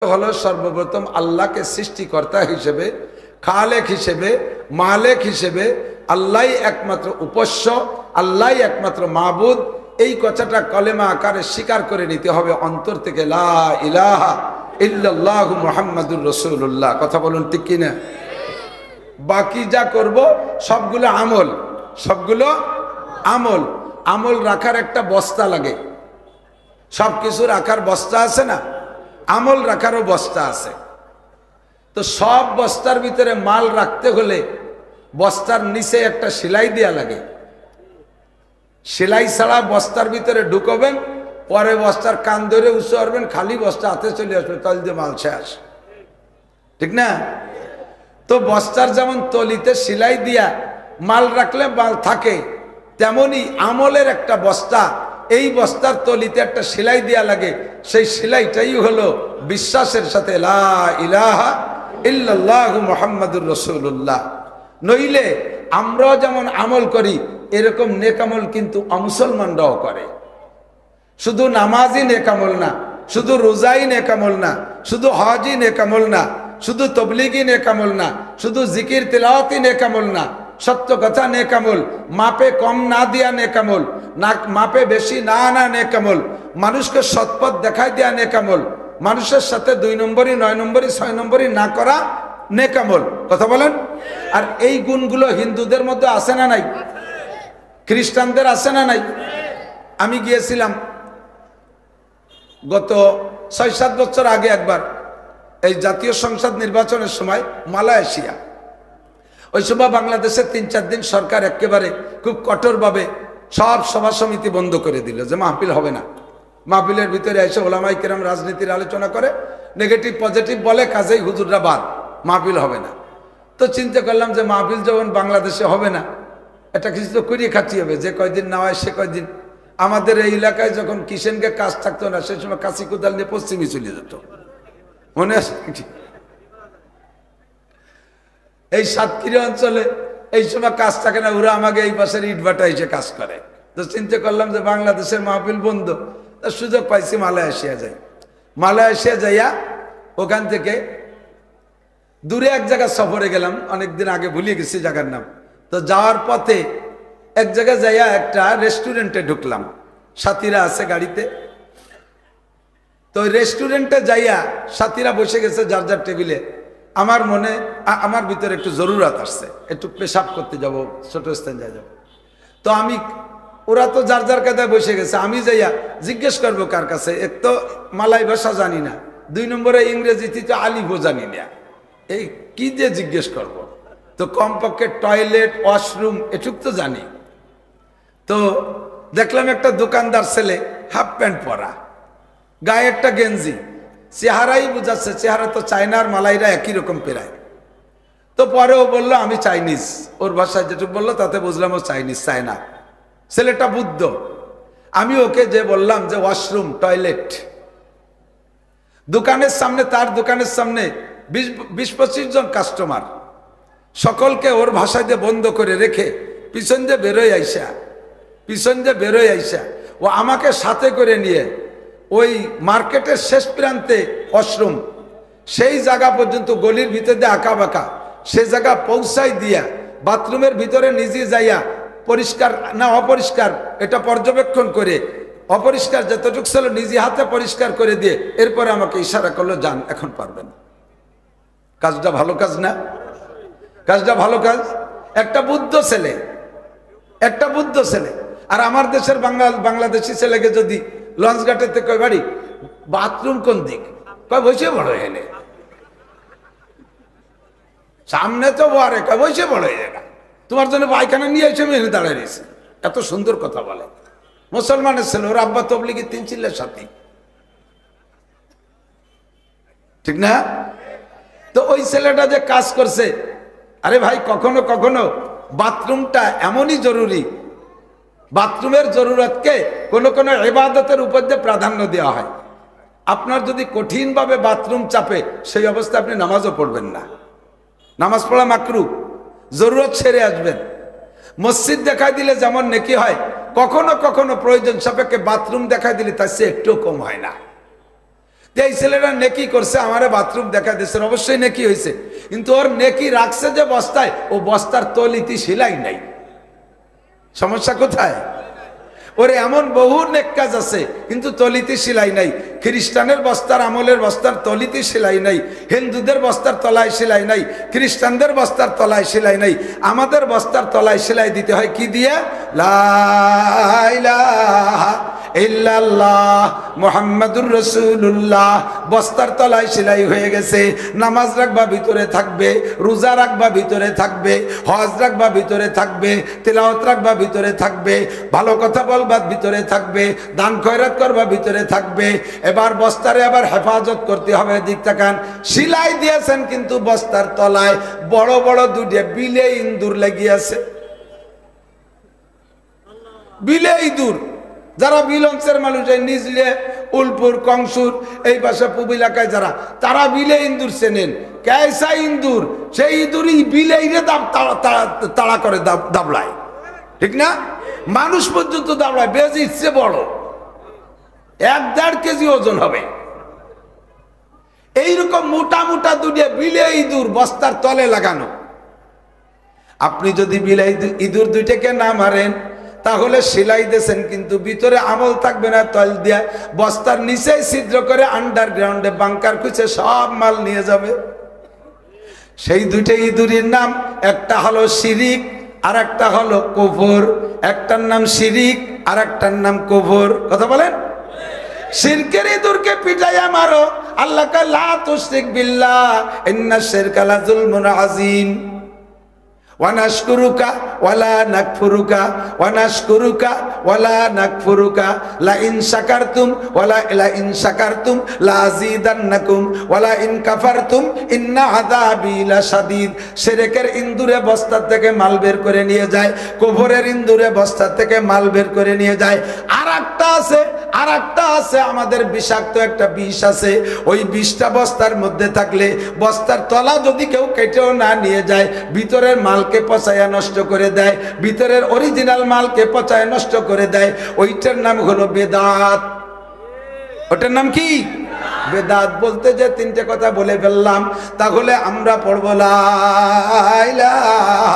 হলো সর্বপ্রথম আল্লাহকে সৃষ্টিকর্তা হিসেবে, খালেক হিসেবে, মালেক হিসেবে আল্লাহই একমাত্র উপাস্য, আল্লাহই একমাত্র মাবুদ। এই কথাটা কলেমা আকারে স্বীকার করে নিতে হবে অন্তর থেকে, লা ইলাহা ইল্লাল্লাহু মুহাম্মাদুর রাসূলুল্লাহ। কথা বলুন ঠিক কিনা? বাকি যা করব সবগুলো আমল, সবগুলো আমল। আমল রাখার একটা বস্তা লাগে, সব কিছু রাখার বস্তা আছে না, আমল রাখারও বস্তা আছে। তো সব বস্তার ভিতরে মাল রাখতে হলে বস্তার নিচে একটা সেলাই দেয়া লাগে। সেলাই ছাড়া বস্তার ভিতরে ঢুকবেন, পরে বস্তার কান ধরে উঁচু করবেন, খালি বস্তা হাতে চলে আসবে, তাহলে যে মাল শেষ, ঠিক না? তো বস্তার যেমন তলিতে সেলাই দিয়া মাল রাখলে মাল থাকে, তেমনি আমলের একটা বস্তা, এই বস্তার তলিতে একটা সেলাই দেয়া লাগে। সেই সেলাইটাই হলো বিশ্বাসের সাথে লা ইলাহা ইল্লাল্লাহু মুহাম্মাদুর রাসূলুল্লাহ। নইলে আমরাও যেমন আমল করি এরকম নেকামল কিন্তু অমুসলমানরাও করে। শুধু নামাজই নেকামল না, শুধু রোজাই নেকামল না, শুধু হজই নেকামল না, শুধু তবলিগি নেকামল না, শুধু জিকির তিলাওয়াতি নেকামল না, সত্য কথা নেকামল, মাপে কম না দিয়া নেকামল, না মাপে বেশি না আনা নেকামল, মানুষকে সৎপথ দেখাই দেয়া নেকামল, মানুষের সাথে 2 নম্বরই 9 নম্বরই 6 নম্বরই না করা নেকামল। কথা বলেন। আর এই গুণগুলো হিন্দুদের মধ্যে আছে না নাই? খ্রিস্টানদের আছে না নাই? আমি গিয়েছিলাম গত 6-7 বছর আগে একবার, এই জাতীয় সংসদ নির্বাচনের সময় মালয়েশিয়া। ওই সময় বাংলাদেশে 3-4 দিন সরকার একেবারে খুব কঠোরভাবে সব সভা সমিতি বন্ধ করে দিল, যে মাহফিল হবে না। মাহফিলের ভিতরে এসে ওলামাই কেরাম রাজনীতির আলোচনা করে, নেগেটিভ পজিটিভ বলে, কাজেই হুজুররা বাদ, মাহফিল হবে না। তো চিন্তা করলাম যে মাহফিল যখন বাংলাদেশে হবে না, এটা কিছু তো করিয়ে খাচ্ছি হবে, যে কয়দিন না হয় সে কয়দিন। আমাদের এই এলাকায় যখন কিষেনকে কাজ থাকতো না, সেই সময় কাশি কোদাল নিয়ে পশ্চিমে চলে যেত, মনে আছে? এই সাতক্ষীরা অঞ্চলে এই সময় কাজ থাকে না, ওরা আমাকে এই পাশের ইটভাটা এসে কাজ করে। তো চিন্তা করলাম যে বাংলাদেশের মাহফিল বন্ধ, তার সুযোগ পাইছি মালয়েশিয়া যাই। মালয়েশিয়া যাইয়া ওখান থেকে দূরে এক জায়গা সফরে গেলাম, অনেকদিন আগে ভুলে গেছি জায়গার নাম। তো যাওয়ার পথে এক জায়গায় যাইয়া একটা রেস্টুরেন্টে ঢুকলাম, সাথীরা আছে গাড়িতে। তো রেস্টুরেন্টে যাইয়া সাথীরা বসে গেছে যার যার টেবিলে। আমার ভিতরে একটু জরুরত আসছে, একটু পেশাব করতে যাব, ছোট স্থান যাই যাব। তো আমি, ওরা তো যার যার কায়দায় বসে গেছে, আমি যাইয়া জিজ্ঞেস করবো কার কাছে। এক তো মালাই ভাষা জানি না, 2 নম্বরে ইংরেজিতে তো আলিফও জানি না, এই কি দিয়ে জিজ্ঞেস করব। তো কমপক্ষে টয়লেট ওয়াশরুম এটুক তো জানি। তো দেখলাম একটা দোকানদার ছেলে, হাফ প্যান্ট পরা, গায়ে একটা গেঞ্জি, চেহারাই বুঝাচ্ছে, চেহারা তো চায়নার মালাইরা একই রকম পেরায়। তো পরেও বললো আমি চাইনিজ, ওর ভাষায় যেটুকু বললো তাতে বুঝলাম ও চাইনিজ, চায়না। ছেলেটা বুদ্ধ। আমি ওকে যে বললাম যে ওয়াশরুম টয়লেট, দোকানের সামনে, তার দোকানের সামনে 20-25 জন কাস্টমার, সকলকে ওর ভাষায় দিয়ে বন্ধ করে রেখে পিছন দিয়ে বেরোয় আইসা ও আমাকে সাথে করে নিয়ে ওই মার্কেটের শেষ প্রান্তে ওয়াশরুম, সেই জায়গা পর্যন্ত গলির ভিতর দিয়ে আঁকা বাঁকা, সে জায়গা পৌঁছাই দিয়া বাথরুমের ভিতরে নিজে যাইয়া পরিষ্কার না অপরিষ্কার এটা পর্যবেক্ষণ করে, অপরিষ্কার যতটুকু ছিল নিজে হাতে পরিষ্কার করে দিয়ে এরপরে আমাকে ইশারা করলো, যান এখন পারবেন। কাজটা ভালো কাজ না? কাজটা ভালো কাজ। একটা বুদ্ধ ছেলে, একটা বুদ্ধ ছেলে। আর আমার দেশের বাংলাদেশি ছেলেকে যদি লঞ্চ ঘাটেতে কয় বাড়ি বাথরুম কোন দিক, কয় বসে বড় এনে সামনে তো বারে, কয় বসে বড় এলাকা, তোমার জন্য পায়খানা নিয়ে এসে আমি এনে দাঁড়িয়ে রয়েছি। এত সুন্দর কথা বলে। মুসলমানের ছেলে, ওর আব্বা তবলিগি 3 চিল্লার সাথে, ঠিক না? তো ওই ছেলেটা যে কাজ করছে, আরে ভাই কখনো কখনো বাথরুমটা এমনই জরুরি, বাথরুমের জরুরতকে কোন কোন ইবাদতের উপর দিয়ে প্রাধান্য দেওয়া হয়। আপনার যদি কঠিনভাবে বাথরুম চাপে, সেই অবস্থায় আপনি নামাজও পড়বেন না, নামাজ পড়া মাকরু, জরুরত ছেড়ে আসবেন। মসজিদ দেখাই দিলে যেমন নেকি হয়, কখনো কখনো প্রয়োজন সাপেক্ষে বাথরুম দেখাই দিলে তার চেয়ে একটু কম হয় না। এই ছেলেটা নেকি করছে, আমারে বাথরুম দেখা দিচ্ছে, অবশ্যই নেকি হয়েছে, কিন্তু ওর নেকি রাখছে যে বস্তায়, ও বস্তার তলিতে সেলাই নাই। সমস্যা কোথায়? ওরে এমন বহু নেক কাজ আছে কিন্তু তলিতে সেলাই নাই। খ্রিস্টানের বস্তার, আমলের বস্তার তলিতে সেলাই নাই, হিন্দুদের বস্তার তলায় সেলাই নাই, খ্রিস্টানদের বস্তার তলায় সেলাই নাই। আমাদের বস্তার তলায় সেলাই দিতে হয় কি দিয়ে? লা ইলাহা ইল্লাল্লাহ মুহাম্মাদুর রাসূলুল্লাহ। বস্তার তলায় সেলাই হয়ে গেছে। নামাজ রাখবা ভিতরে থাকবে, রোজা রাখবা ভিতরে থাকবে, হজ রাখবা ভিতরে থাকবে, তেলাওয়াত রাখবা ভিতরে থাকবে, ভালো কথা বলবা ভিতরে থাকবে, দান খয়রাত করবা ভিতরে থাকবে। এবার বস্তারে আবার হেফাজত করতে হবে। দিক তাকান, সেলাই দিয়েছেন কিন্তু বস্তার তলায় বড় বড় দুটো বিলে ইন্দুর লেগিয়েছে। বিলে ইঁদুর, যারা বিল অংশের মানুষ, নিজলে উলপুর কংসুর এই পাশে পূব এলাকায় যারা, তারা বিলে ইন্দুর চেনেন। কেসা ইন্দুর, সেই ইঁদুরই বিলেইরে তাড়া করে দাবলায়, ঠিক না? মানুষ পর্যন্ত দাবলায়, বেশ ইচ্ছে বড়, 1-1.5 কেজি ওজন হবে। এইরকম মোটা মোটা দুটো বিলে ইঁদুর বস্তার তলে লাগানো। আপনি যদি বিলে ইঁদুর দুইটাকে না মারেন তাহলে সেলাই দিয়েছেন কিন্তু ভিতরে আমল থাকবে না। তল দিয়া বস্তার নিচে ছিদ্র করে আন্ডারগ্রাউন্ডে বাংকার খুঁজে সব মাল নিয়ে যাবে। সেই দুইটা ইঁদুরের নাম, একটা হলো শিরিক আর একটা হলো কুফর। একটার নাম শিরিক আর একটার নাম কুফর। কথা বলেন? শিরকের ইঁদুরকে পিটাইয়া মারো। আল্লাহ কা লা তুশরিক বিল্লাহ ইন্নাশ শিরকা লা যুলমুন আযীম। ওয়ানাশকুরুকা ওয়ালা নাকফুরুকা, ওয়ানাশকুরুকা ওয়ালা নাকফুরুকা, লা ইন শাকারতুম লা আযীদান্নাকুম ওয়ালা ইন কাফারতুম ইন্না আযাবি লাশাদীদ। শিরকের ইন্দুরে বস্তা থেকে মাল বের করে নিয়ে যায়, কুফরের ইন্দুরে বস্তা থেকে মাল বের করে নিয়ে যায়। আরেকটা আছে আমাদের বিষাক্ত একটা বিষ আছে। ওই বিষটা বস্তার মধ্যে থাকলে বস্তার তলা যদি কেউ কেটেও না নিয়ে যায়, ভিতরের মালকে পচায়া নষ্ট করে দেয়, ভিতরের অরিজিনাল মালকে পচায়া নষ্ট করে দেয়। ওইটার নাম হলো বেদাত। ওটার নাম কি? বেদাত। বলতে যে 3টে কথা বলে ফেললাম, তাহলে আমরা পড়বো লা ইলাহা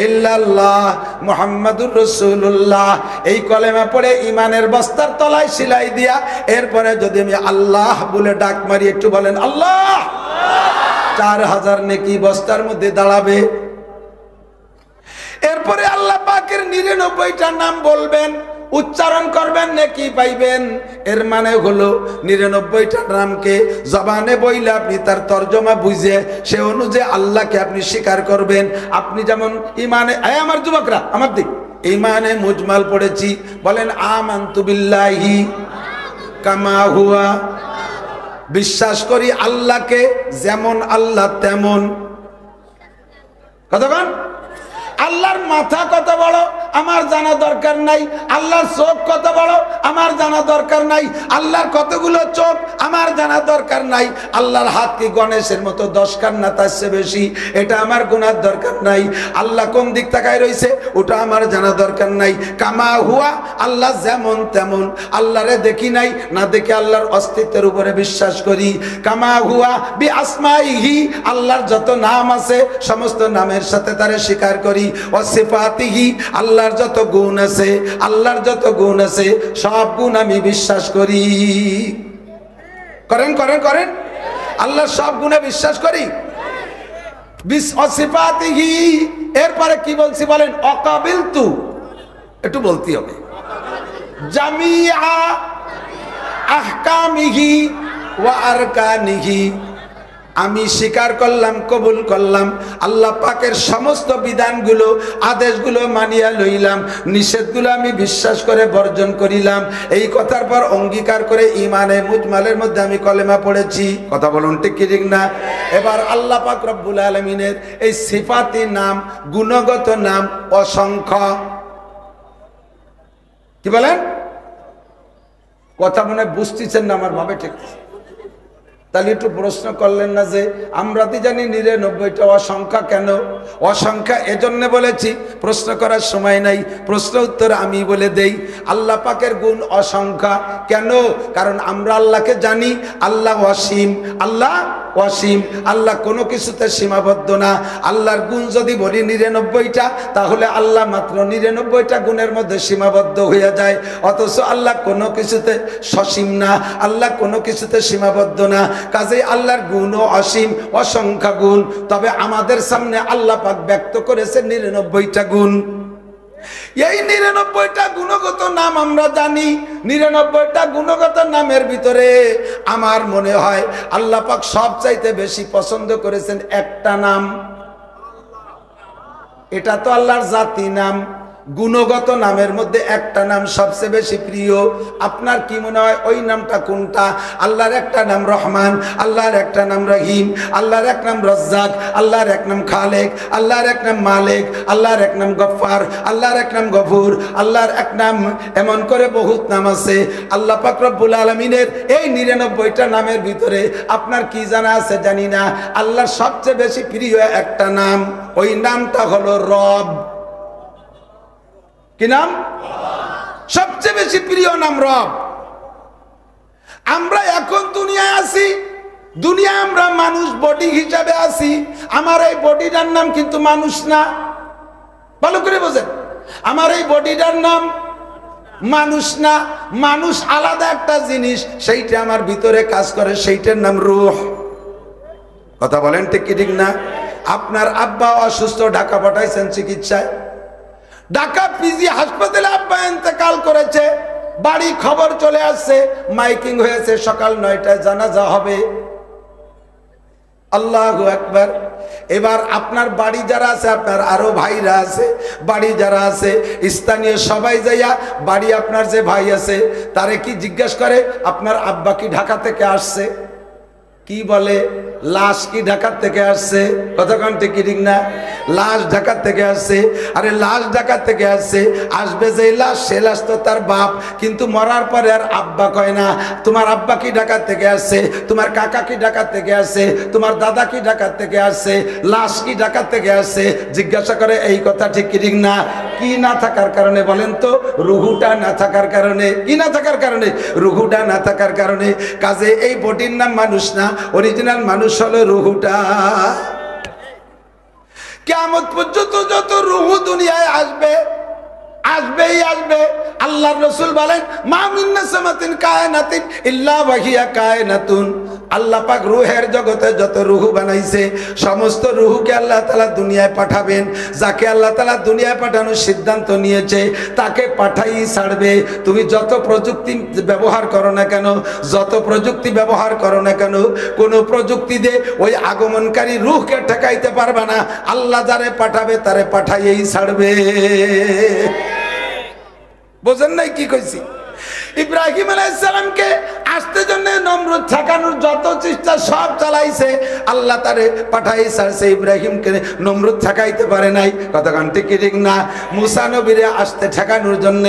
ইল্লাল্লাহ মুহাম্মাদুর রাসূলুল্লাহ। এই কলেমা পড়ে ইমানের বস্তার তলায় সেলাই দিয়া, এরপরে যদি আমি আল্লাহ বলে ডাক মারি, একটু বলেন আল্লাহ, 4000 নেকি বস্তার মধ্যে দাঁড়াবে। এরপরে আল্লাহ পাকের 99টা নাম বলবেন, উচ্চারণ করবেন, নেকি পাইবেন। এর মানে হলো 99টা নামকে জবানে বইলে আপনি তার তর্জমা বুঝে সে অনুযায়ী আল্লাহকে আপনি স্বীকার করবেন। আপনি যেমন ইমানে, আমার যুবকরা আমার দিক, ইমানে মুজমাল পড়েছি, বলেন আমানতু বিল্লাহি কামা হুয়া। বিশ্বাস করি আল্লাহকে যেমন আল্লাহ তেমন। কতক্ষণ? আল্লাহর মাথা কত বড় আমার জানা দরকার নাই, আল্লাহর চোখ কত বড় আমার জানা দরকার নাই, আল্লাহর কতগুলো চোখ আমার জানা দরকার নাই, আল্লাহর হাত কি গণেশের মতো 10 কান না তার চেয়ে বেশি, এটা আমার গুনার দরকার নাই। আল্লাহ কোন দিক তাকায় রয়েছে ওটা আমার জানা দরকার নাই। কামা হুয়া, আল্লাহ যেমন তেমন। আল্লাহরে দেখি নাই, না দেখে আল্লাহর অস্তিত্বের উপরে বিশ্বাস করি। কামা হুয়া বি আসমাইহি, আল্লাহর যত নাম আছে সমস্ত নামের সাথে তারে স্বীকার করি। ওয়াসিফাতিহি, আল্লাহর যত গুণ আছে, আল্লাহর যত গুণ আছে সব গুণ আমি বিশ্বাস করি। করেন করেন করেন, আল্লাহর সব গুণে বিশ্বাস করি। ওয়াসিফাতিহি, এরপরে কি বলছি বলেন? অকাবিলতু, একটু বলতে হবে। জামিআ আহকামিহি ওয়া আরকানিহি, আমি স্বীকার করলাম, কবুল করলাম আল্লাহ পাকের সমস্ত বিধানগুলো, আদেশগুলো মানিয়া লইলাম, নিষেধগুলো আমি বিশ্বাস করে বর্জন করিলাম। এই কথার পর অঙ্গীকার করে ইমানে মুজমালের মধ্যে আমি কলেমা পড়েছি। কথা বলুন ঠিক কি ঠিক না? এবার আল্লাহ পাক রব্বুল আলামিনের এই সিফাতি নাম, গুণগত নাম অসংখ্য। কি বলেন? কথা মনে বুঝতেছেন না আমার ভাবে? ঠিক তাহলে একটু প্রশ্ন করলেন না যে আমরা তো জানি 99টা অসংখ্যা, কেন অসংখ্যা এজন্য বলেছি, প্রশ্ন করার সময় নাই, প্রশ্ন উত্তর আমি বলে দেই। আল্লাহ পাকের গুণ অসংখ্যা কেন? কারণ আমরা আল্লাহকে জানি আল্লাহ অসীম, আল্লাহ অসীম, আল্লাহ কোনো কিছুতে সীমাবদ্ধ না। আল্লাহর গুণ যদি বলি 99টা, তাহলে আল্লাহ মাত্র 99টা গুণের মধ্যে সীমাবদ্ধ হয়ে যায়। অথচ আল্লাহ কোনো কিছুতে সসীম না, আল্লাহ কোনো কিছুতে সীমাবদ্ধ না। কাজেই আল্লাহর গুণও অসীম, অসংখ্য গুণ। তবে আমাদের সামনে আল্লাহ পাক ব্যক্ত করেছে 99টা গুণ। এই 99টা গুণগত নাম আমরা জানি। 99টা গুণগত নামের ভিতরে আমার মনে হয় আল্লাহ পাক সবচাইতে বেশি পছন্দ করেছেন একটা নাম। এটা তো আল্লাহর জাতি নাম, গুণগত নামের মধ্যে একটা নাম সবচেয়ে বেশি প্রিয়। আপনার কি মনে হয় ওই নামটা কোনটা? আল্লাহর একটা নাম রহমান, আল্লাহর একটা নাম রহিম, আল্লাহর এক নাম রজ্জাক, আল্লাহর এক নাম খালেক, আল্লাহর এক নাম মালিক, আল্লাহর এক নাম গফফার, আল্লাহর এক নাম গফুর, আল্লাহর এক নাম, এমন করে বহুত নাম আছে। আল্লাহ পাক রব্বুল আলামিনের এই 99টা নামের ভিতরে আপনার কি জানা আছে জানি না, আল্লাহর সবচেয়ে বেশি প্রিয় একটা নাম, ওই নামটা হলো রব। কি নাম? সবচেয়ে বেশি প্রিয় নাম রব। আমরা এখন দুনিয়ায় আছি, দুনিয়া আমরা মানুষ বডি হিসাবে আছি। আমার এই বডিটার নাম কিন্তু মানুষ না, ভালো করে বোঝেন। আমার এই বডিটার নাম মানুষ না, মানুষ আলাদা একটা জিনিস, সেইটা আমার ভিতরে কাজ করে, সেইটার নাম রূহ। কথা বলেন ঠিক কি ঠিক না? আপনার আব্বা অসুস্থ, ঢাকা পাঠাইছেন চিকিৎসায়, ঢাকা পিজি হাসপাতালে আব্বা ইন্তেকাল করেছে, বাড়ি খবর চলে আসছে, মাইকিং হয়েছে, সকাল 9টায় জানাজা হবে। আল্লাহু আকবার। এবার আপনার বাড়ি যারা আছে, আপনার আরো ভাইরা আছে, বাড়ি যারা আছে স্থানীয় সবাই যাইয়া বাড়ি আপনার যে ভাই আছে তারে কি জিজ্ঞেস করে, আপনার আব্বা কি ঢাকা থেকে আসছে? কি বলে? লাশ কি ঢাকা থেকে আসছে? কতক্ষণ ঠিক ঠিক না? লাশ ঢাকা থেকে আসছে। আরে লাশ ঢাকা থেকে আসছে, আসবে যে লাশ, সে লাশ তো তার বাপ, কিন্তু মরার পরে আর আব্বা কয় না। তোমার আব্বা কি ঢাকা থেকে আসছে? তোমার কাকা কি ঢাকা থেকে আসছে? তোমার দাদা কি ঢাকা থেকে আসছে? লাশ কি ঢাকা থেকে আসছে? জিজ্ঞাসা করে। এই কথা ঠিক ঠিক না? কি না থাকার কারণে বলেন তো? রুহুটা না থাকার কারণে। কি না থাকার কারণে? রুহুটা না থাকার কারণে। কাজে এই বডির নাম মানুষ না, অরিজিনাল মানুষ হলো রুহুটা। কিয়ামত পর্যন্ত যত রুহু দুনিয়ায় আসবে, আসবেই আসবে। আল্লাহর রাসূল বলেন, মা মিন নাসামাতিন কায়নাতিন ইল্লা ওয়াহিয়া কায়নাতুন। আল্লাহ পাক রূহের জগতে যত রুহু বানাইছে, সমস্ত রুহুকে আল্লাহ তাআলা দুনিয়ায় পাঠাবেন। যাকে আল্লাহ তাআলা দুনিয়ায় পাঠানোর সিদ্ধান্ত নিয়েছে তাকে পাঠাই ছাড়বে। তুমি যত প্রযুক্তি ব্যবহার করো না কেন, যত প্রযুক্তি ব্যবহার করো না কেন, কোন প্রযুক্তি দিয়ে ওই আগমনকারী রূহকে ঠেকাইতে পারবে না। আল্লাহ যারে পাঠাবে তারে পাঠাইয়েই ছাড়বে। বোঝেন নাই কি কইছি? ইব্রাহিম আলাইহিস সালামকে আসতে জন্য নমরুদ ঠেকানোর যত চেষ্টা সব চালাইছে, আল্লাহ তারে পাঠাই ছাড়ছে। ইব্রাহিমকে নমরুদ ঠেকাইতে পারে নাই। কতক্ষণ ঠিক ঠিক না? মুসা নবীরে আসতে ঠেকানোর জন্য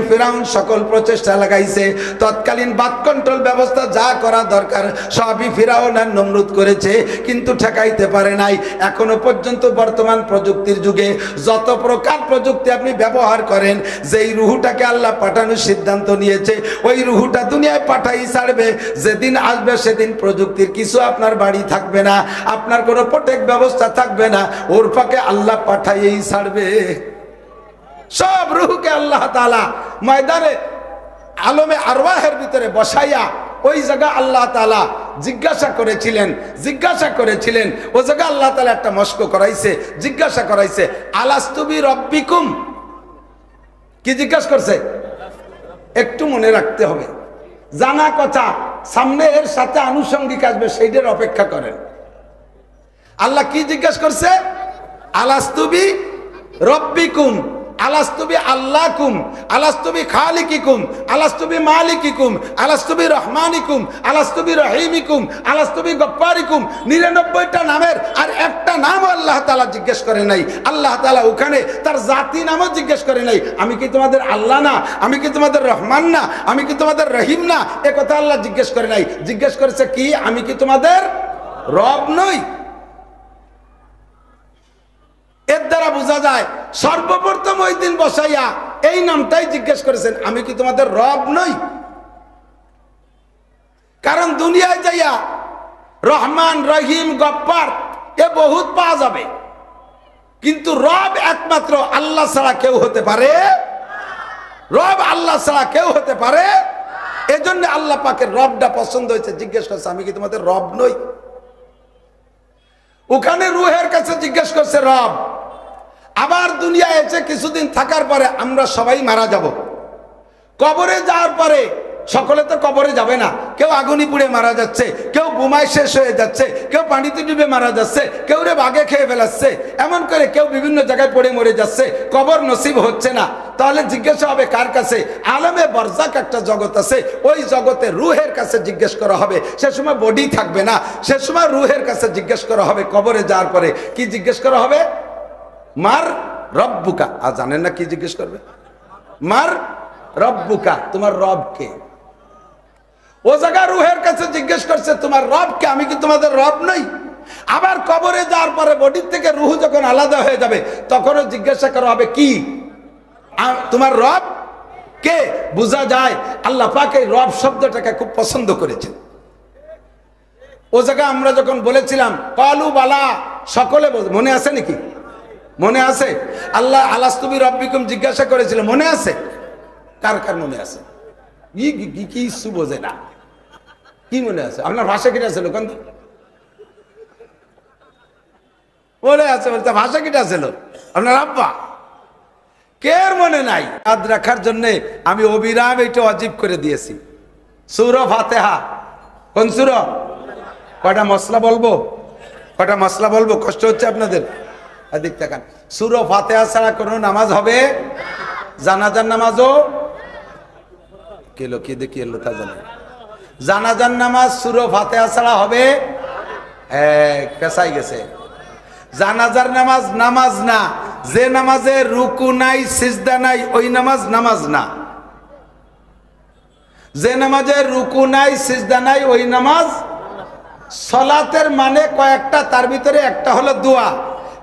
ফিরাউন সকল প্রচেষ্টা লাগাইছে। তৎকালীন বাদ কন্ট্রোল ব্যবস্থা যা করা দরকার সবই ফিরাউন আর নমরুদ করেছে, কিন্তু ঠেকাইতে পারে নাই। এখনো পর্যন্ত বর্তমান প্রযুক্তির যুগে যত প্রকার প্রযুক্তি আপনি ব্যবহার করেন, যেই রুহুটাকে আল্লাহ পাঠানোর সিদ্ধান্ত নিয়েছে, ওই রুহুটা দুনিয়ায় পাঠাই ছাড়বে। যেদিন আসবে সেদিন প্রযুক্তির কিছু আপনার বাড়ি থাকবে না, আপনার কোনো প্রোটেক্ট ব্যবস্থা থাকবে না, ওর ফাঁকে আল্লাহ পাঠাইয়েই ছাড়বে। সব রুহুকে আল্লাহ তাআলা ময়দানে আলমে আরওয়াহের ভিতরে বসাইয়া ওই জায়গা আল্লাহ তাআলা জিজ্ঞাসা করেছিলেন। ও জায়গা আল্লাহ তাআলা একটা মস্ক করাইছে, জিজ্ঞাসা করাইছে, আলাস্তু বি রব্বিকুম। কি জিজ্ঞাসা করছে? একটু মনে রাখতে হবে, জানা কথা সামনে এর সাথে আনুষঙ্গিক আসবে, সেইটার অপেক্ষা করেন। আল্লাহ কি জিজ্ঞাসা করছে? আলাস্তু বি রব্বিকুম, আলাস্তুবি আল্লাহকুম, আলাস্তুবি খালিকিকুম, আলাস্তুবি মালিকিকুম, আলাস্তুবি রহমানিকুম, আলাস্তুবি রহিমিকুম, আলাস্তুবি গফ্ফারিকুম, 99টা নামের আর একটা নাম আল্লাহ তাআলা জিজ্ঞেস করে নাই। আল্লাহ তাআলা ওখানে তার জাতি নামও জিজ্ঞেস করে নাই। আমি কি তোমাদের আল্লাহ না? আমি কি তোমাদের রহমান না? আমি কি তোমাদের রহিম না? এ কথা আল্লাহ জিজ্ঞেস করে নাই। জিজ্ঞেস করেছে কি, আমি কি তোমাদের রব নই? এর দ্বারা বোঝা যায় সর্বপ্রথম ওই দিন বসাইয়া এই নামটাই জিজ্ঞেস করেছেন, আমি কি তোমাদের রব নই? কারণ দুনিয়ায় যাইয়া রহমান, রহিম, গফ্ফার এ বহুত পাওয়া যাবে, কিন্তু রব একমাত্র আল্লাহ ছাড়া কেউ হতে পারে? রব আল্লাহ ছাড়া কেউ হতে পারে? এজন্য আল্লাহ পাকের রবটা পছন্দ হয়েছে। জিজ্ঞেস করছে, আমি কি তোমাদের রব নই? ওখানে রুহের কাছে জিজ্ঞেস করছে রব। আবার দুনিয়ায় এসে কিছুদিন থাকার পরে আমরা সবাই মারা যাব। কবরে যাওয়ার পরে সকলে তো কবরে যাবে না, কেউ আগুনি পুড়ে মারা যাচ্ছে, কেউ বোমায় শেষ হয়ে যাচ্ছে, কেউ পানিতে ডুবে মারা যাচ্ছে, কেউ রে বাঘে খেয়ে ফেলাচ্ছে, এমন করে কেউ বিভিন্ন জায়গায় পড়ে মরে যাচ্ছে, কবর নসিব হচ্ছে না। তাহলে জিজ্ঞাসা হবে কার কাছে? আলমে বরজাক একটা জগৎ আছে, ওই জগতে রুহের কাছে জিজ্ঞেস করা হবে। সে সময় বডি থাকবে না, সে সময় রুহের কাছে জিজ্ঞেস করা হবে। কবরে যাওয়ার পরে কি জিজ্ঞেস করা হবে? মার রব্বুকা। আর জানেন না কি জিজ্ঞেস করবে? মার রব্বুকা, তোমার রব কে? ও জায়গা রুহের কাছে জিজ্ঞেস করছে তোমার রব কে, আমি কি তোমাদের রব নই? আবার কবরে যাওয়ার পরে বডির থেকে রুহ যখন আলাদা হয়ে যাবে তখনও জিজ্ঞাসা করা হবে কি, তোমার রব কে? বোঝা যায় আল্লাহ পাক এই রব শব্দটাকে খুব পছন্দ করেছেন। ও জায়গা আমরা যখন বলেছিলাম কালু বালা, সকলে মনে আছে নাকি? মনে আছে? আল্লাহ আলাস্তুবি রব্বিকুম জিজ্ঞাসা করেছিল, মনে আছে? কার কার মনে আছে? কি বোঝে না, কি মনে আছে? আপনার ভাষা কিটা ছিল? কোন মনে আছে? বলতে ভাষা কিটা ছিল আপনার আব্বা? কে মনে নাই? ইয়াদ রাখার জন্য আমি অবিরাম এটা ওয়াজিব করে দিয়েছি। সূরা ফাতিহা। কোন সূরা? কয়টা মশলা বলবো? কয়টা মশলা বলবো? কষ্ট হচ্ছে আপনাদের? এদিক তাকান। সূরা ফাতিহা ছাড়া কোনো নামাজ হবে? জানাজার নামাজও কেলো কি দেখি এলো তা জানে। জানাজার নামাজ সূরা ফাতিহা ছাড়া হবে? পেছাই গেছে। জানাজার নামাজ নামাজ না, যে নামাজে রুকু নাই সিজদা নাই ওই নামাজ নামাজ না। যে নামাজে রুকু নাই সিজদা নাই ওই নামাজ। সালাতের মানে কয়েকটা, তার ভিতরে একটা হলো দোয়া।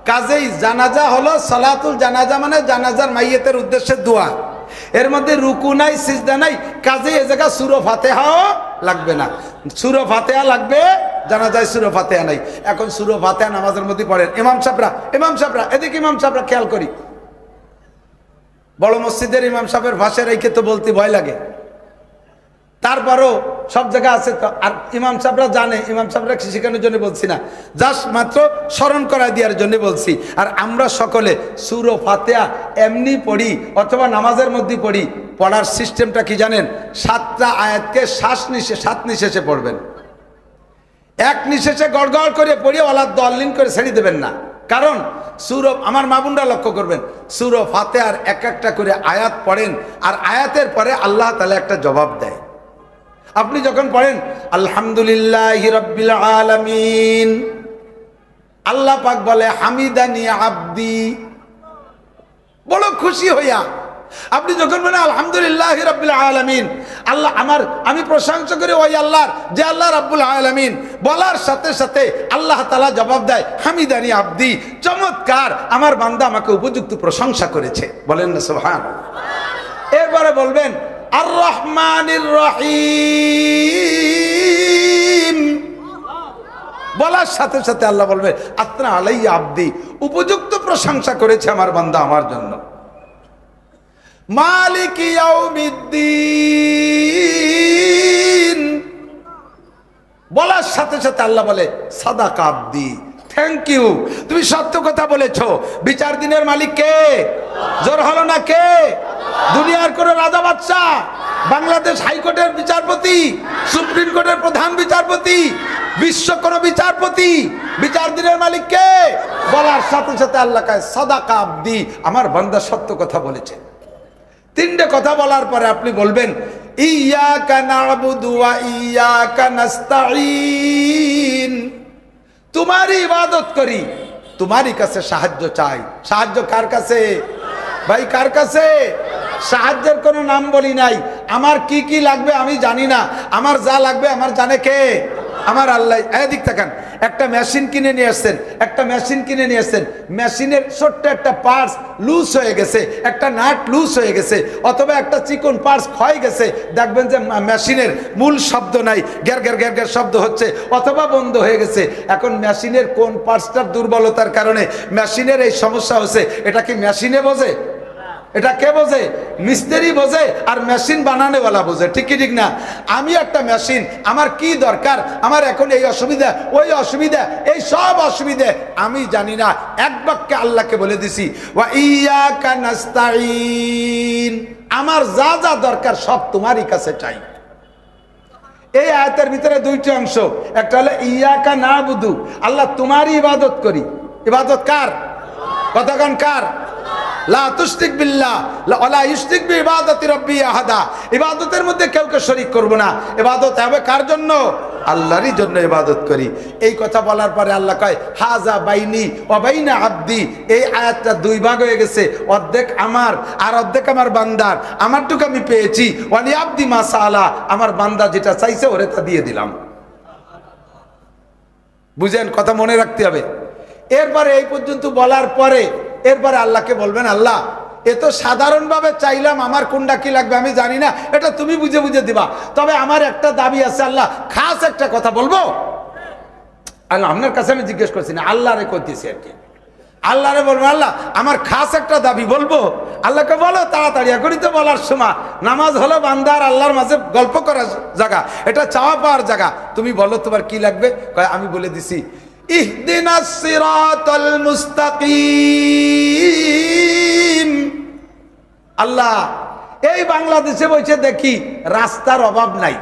কাজেই জানাজা হলো সালাতুল জানাজা, মানে জানাজার মাইয়েতের উদ্দেশ্যে দোয়া। এর মধ্যে রুকু নাই সিজদা নাই, কাজেই এ জায়গা সূরা ফাতিহাও লাগবে না। সূরা ফাতিহা লাগবে, জানাজায় সূরা ফাতিহা নাই। এখন সূরা ফাতিহা নামাজের মধ্যে পড়েন ইমাম সাহেবরা এদিকে ইমাম সাহেবরা খেয়াল করি। বড় মসজিদের ইমাম সাহেবের ভাষা রেখে তো বলতে ভয় লাগে, তারপরও সব জায়গা আছে তো। আর ইমাম সাহেবরা জানে, ইমাম সাহেবরা শেখানোর জন্য বলছি না, জাস্ট মাত্র স্মরণ করা দেওয়ার জন্য বলছি। আর আমরা সকলে সূরা ফাতিহা এমনি পড়ি অথবা নামাজের মধ্যে পড়ি। পড়ার সিস্টেমটা কি জানেন? 7টা আয়াতকে সাত নিঃশেষে পড়বেন। এক নিঃশেষে গড়গড় করে পড়িয়ে ওলা দলিন করে ছেড়ে দেবেন না। কারণ সূরা, আমার মা বোনরা লক্ষ্য করবেন, সূরা ফাতিহার এক একটা করে আয়াত পড়েন আর আয়াতের পরে আল্লাহ তাআলা একটা জবাব দেয়। আপনি যখন পড়েন আলহামদুলিল্লাহি রাব্বিল আলামিন, আল্লাহ পাক বলে হামিদানি আব্দি, বড় খুশি হইয়া। আপনি যখন বলেন আলহামদুলিল্লাহি রাব্বিল আলামিন, আল্লাহ আমি প্রশংসা করি ওই আল্লাহর যে আল্লাহ রাব্বুল আলামিন, বলার সাথে সাথে আল্লাহ তাআলা জবাব দেয় হামিদানি আব্দি, চমৎকার, আমার বান্দা আমাকে উপযুক্ত প্রশংসা করেছে। বলেন না সুবহানাল্লাহ। এরপরে বলবেন আর রহমানির রহিম, বলার সাথে সাথে আল্লাহ বলবে আত্রা আলাইয়া আব্দি, উপযুক্ত প্রশংসা করেছে আমার বান্দা আমার জন্য। মালিক ইয়াউমিদ্দিন, বলার সাথে সাথে আল্লাহ বলে সাদাকা আব্দি, থ্যাংক ইউ, তুমি সত্য কথা বলেছো। বিচার দিনের মালিক কে? জোর হলো না কে? দুনিয়ার কোন রাজা বাদশা, বাংলাদেশ হাইকোর্টের বিচারপতি, সুপ্রিম কোর্টের প্রধান বিচারপতি, বিশ্ব কোন বিচারপতি, বিচার দিনের মালিক কে? বলার সাথে সাথে আল্লাহ কয় সাদাকা আব্দি, আমার বান্দা সত্য কথা বলেছে। তিনটে কথা বলার পরে আপনি বলবেন ইয়াকা না'বুদু ওয়া ইয়াকা নাস্তাঈন, তোমারই ইবাদত করি, তোমারই কাছে সাহায্য চাই। সাহায্য কার কাছে ভাই? কার কাছে? সাহায্যের কোনো নাম বলি নাই। আমার কি কি লাগবে আমি জানি না, আমার যা লাগবে আমার জানে কে? আমার আল্লাহ। এদিক তাকান, একটা মেশিন কিনে নিয়ে আসছেন, একটা মেশিন কিনে নিয়ে আসছেন, মেশিনের ছোট্ট একটা পার্টস লুজ হয়ে গেছে, একটা নাট লুজ হয়ে গেছে, অথবা একটা চিকন পার্টস ক্ষয় গেছে, দেখবেন যে মেশিনের মূল শব্দ নাই, গ্যার গ্যার গ্যার গ্যার শব্দ হচ্ছে, অথবা বন্ধ হয়ে গেছে। এখন মেশিনের কোন পার্টসটার দুর্বলতার কারণে মেশিনের এই সমস্যা হচ্ছে, এটা কি মেশিনে বোঝে? এটা কে বোঝে? মিস্ত্রি বোঝে, আর মেশিন বানানোওয়ালা বোঝে, ঠিক কি ঠিক না? আমি একটা মেশিন, আমার কি দরকার, আমার এখন এই অসুবিধা, ওই অসুবিধা, এই সব অসুবিধা আমি জানি না। এক বাক্যে আল্লাহকে বলে দিছি ওয়া ইয়াকা নাস্তাঈন, আমার যা যা দরকার সব তোমারই কাছে চাই। এই আয়াতের ভিতরে দুইটি অংশ, একটা হলো ইয়াকা না'বুদু, আল্লাহ তোমারই ইবাদত করি। ইবাদত কার? কতক্ষণ কার? লা তুশরিক বিল্লাহ ওয়ালা ইউশরিক বিইবাদাতি রাব্বি আহাদা, ইবাদতের মধ্যে কাউকে শরীক করব না। ইবাদত হবে কার জন্য? আল্লাহরই জন্য ইবাদত করি। এই কথা বলার পরে আল্লাহ কয় হাযা বাইনি ওয়া বাইনা আব্দি, এই আয়াতটা দুই ভাগ হয়ে গেছে, অর্ধেক আমার আর অর্ধেক আমার বান্দার। আমারটুকু আমি পেয়েছি, ওয়ালি আব্দি মা সাআলা, আমার বান্দা যেটা চাইছে ওরে তা দিয়ে দিলাম। বুঝেন? কথা মনে রাখতে হবে। এরপরে এই পর্যন্ত বলার পরে এরপরে আল্লাহকে বলবেন আল্লাহ এ তো সাধারণভাবে চাইলাম, আমার কোনটা কি লাগবে আমি জানি না, এটা তুমি বুঝে বুঝে দিবা, তবে আমার একটা দাবি আছে আল্লাহ, খাস একটা কথা বলবো। আল্লাহ আপনার কাছে আমি জিজ্ঞেস করছি না, আল্লাহরে করতেছি আর কি। আল্লাহরে বলবো আল্লাহ আমার খাস একটা দাবি বলবো। আল্লাহকে বলো তাড়াতাড়ি, এখনই তো বলার সময়। নামাজ হলো বান্দার আল্লাহর মাঝে গল্প করার জায়গা, এটা চাওয়া পাওয়ার জায়গা। তুমি বলো তোমার কি লাগবে। আমি বলে দিছি ইহদিনাস সিরাতাল মুস্তাকিম। আল্লাহ এই বাংলাদেশে বসে দেখি রাস্তার অভাব নাই,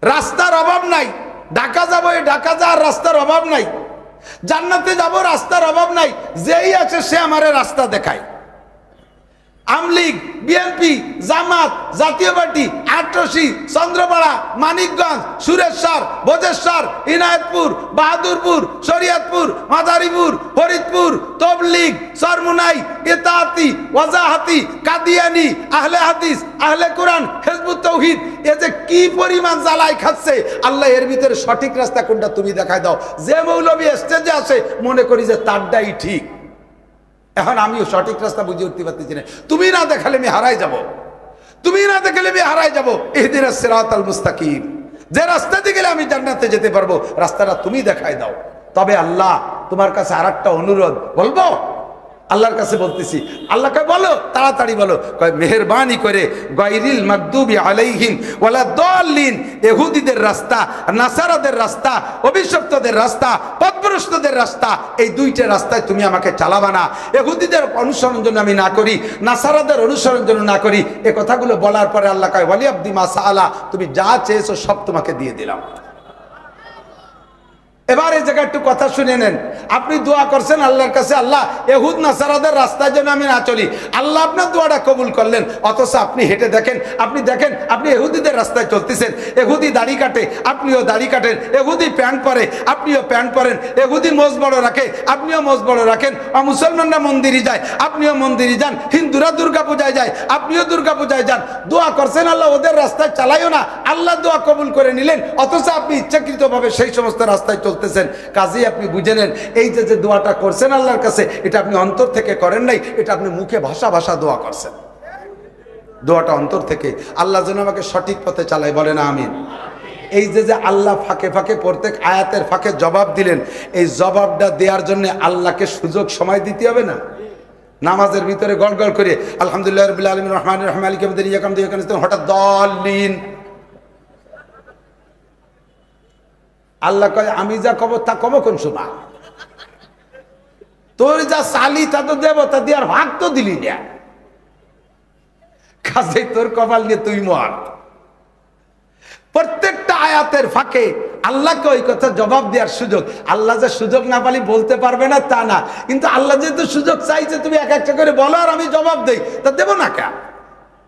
রাস্তার অভাব নাই। ঢাকা যাবো, ঢাকা যাওয়ার রাস্তার অভাব নাই। জান্নাতে যাব, রাস্তার অভাব নাই। যেই আছে সে আমারে রাস্তা দেখায়। আমলিগ, বিএনপি, জামাত, জাতীয় পার্টি, আটরশি, চন্দ্রপাড়া, মানিকগঞ্জ, সুরেশ্বর, ভোজেশ্বর, ইনায়তপুর, বাহাদুরপুর, শরিয়তপুর, মাদারীপুর, ফরিদপুর, তবলিগ, চরমুনাই, ইতাআতি, ওয়াজাহাতি, কাদিয়ানি, আহলে হাদিস, আহলে কোরআন, হিজবুত তাওহীদ, এ যে কি পরিমাণ জ্বালাই খাচ্ছে। আল্লাহ এর ভিতরে সঠিক রাস্তা কোনটা তুমি দেখায় দাও। যে মৌলবী স্টেজে আসে মনে করি যে তারটাই ঠিক। এখন আমিও সঠিক রাস্তা বুঝে উঠতে পারতেছি না। তুমি না দেখালে আমি হারাই যাব, তুমি না দেখালে আমি হারাই যাব। ইহদিনাস সিরাতাল মুস্তাকিম, যে রাস্তা দিয়ে গেলে আমি জান্নাতে যেতে পারবো, রাস্তাটা তুমি দেখাই দাও। তবে আল্লাহ তোমার কাছে আরেকটা অনুরোধ বলবো, আল্লাহর কাছে বলতেছি। আল্লাহকে বলো তাড়াতাড়ি বলো। কয় মেহেরবানি করে গায়রিল মাগদুবি আলাইহিম ওয়ালা দাল্লিন, ইহুদিদের রাস্তা, নাসারাদের রাস্তা, অভিশপ্তদের রাস্তা, পথভ্রষ্টদের রাস্তা, এই দুইটা রাস্তায় তুমি আমাকে চালাবা না। ইহুদিদের অনুসরণ জন্য আমি না করি, নাসারাদের অনুসরণ জন্য না করি। এই কথাগুলো বলার পরে আল্লাহ কয় ওয়ালি আব্দি মা সাআলা, তুমি যা চেয়েছো সব তোমাকে দিয়ে দিলাম। এবার এই জায়গায় একটু কথা শুনে নেন। আপনি দোয়া করছেন আল্লাহর কাছে, আল্লাহ ইহুদ নাসারাদের রাস্তায় যেন আমি না চলি। আল্লাহ আপনার দোয়াটা কবুল করলেন, অথচ আপনি হেঁটে দেখেন, আপনি দেখেন আপনি ইহুদিদের রাস্তায় চলতেছেন। ইহুদি দাড়ি কাটে, আপনিও দাড়ি কাটেন। ইহুদি প্যান্ট পরে, আপনিও প্যান্ট পরেন। ইহুদি মোজ বড় রাখে, আপনিও মোজ বড় রাখেন। মুসলমানরা মন্দিরে যায়, আপনিও মন্দিরে যান। হিন্দুরা দুর্গা পূজায় যায়, আপনিও দুর্গা পূজায় যান। দোয়া করছেন আল্লাহ ওদের রাস্তায় চালাইও না, আল্লাহ দোয়া কবুল করে নিলেন, অথচ আপনি ইচ্ছাকৃতভাবে সেই সমস্ত রাস্তায় চলতেছেন। কাজেই আপনি বুঝে নেন এই যে দোয়াটা করছেন আল্লাহর কাছে, এটা আপনি অন্তর থেকে করেন নাই, এটা আপনি মুখে ভাষা ভাষা দোয়া করছেন। দোয়াটা অন্তর থেকে। আল্লাহ যেন আমাকে সঠিক পথে চালায়, বলে না আমিন। এই যে আল্লাহ ফাঁকে ফাঁকে প্রত্যেক আয়াতের ফাঁকে জবাব দিলেন, এই জবাবটা দেওয়ার জন্য আল্লাহকে সুযোগ সময় দিতে হবে না? নামাজের ভিতরে গড়গড় করে আলহামদুলিল্লাহ রাব্বিল আলামিন রহমানির রহিম মালিকি ইয়াউমিদ্দিন ইয়াকা না'বুদু ওয়া ইয়াকা নাস্তাঈন, হঠাৎ দাল্লিন। আল্লাহ কয় আমি যা কব তা কব কোন সময়? তোর যা চালি তা তো দেব, তা দিয়ে আর ভাগ তো দিলি না। কাজেই তোর কপাল নিয়ে তুই মর। প্রত্যেকটা আয়াতের ফাঁকে আল্লাহকে ওই কথা জবাব দেওয়ার সুযোগ। আল্লাহ যে সুযোগ না পালি বলতে পারবে না তা না, কিন্তু আল্লাহ যেহেতু সুযোগ চাইছে তুমি এক একটা করে বলো আর আমি জবাব দেই, তা দেবো না কে?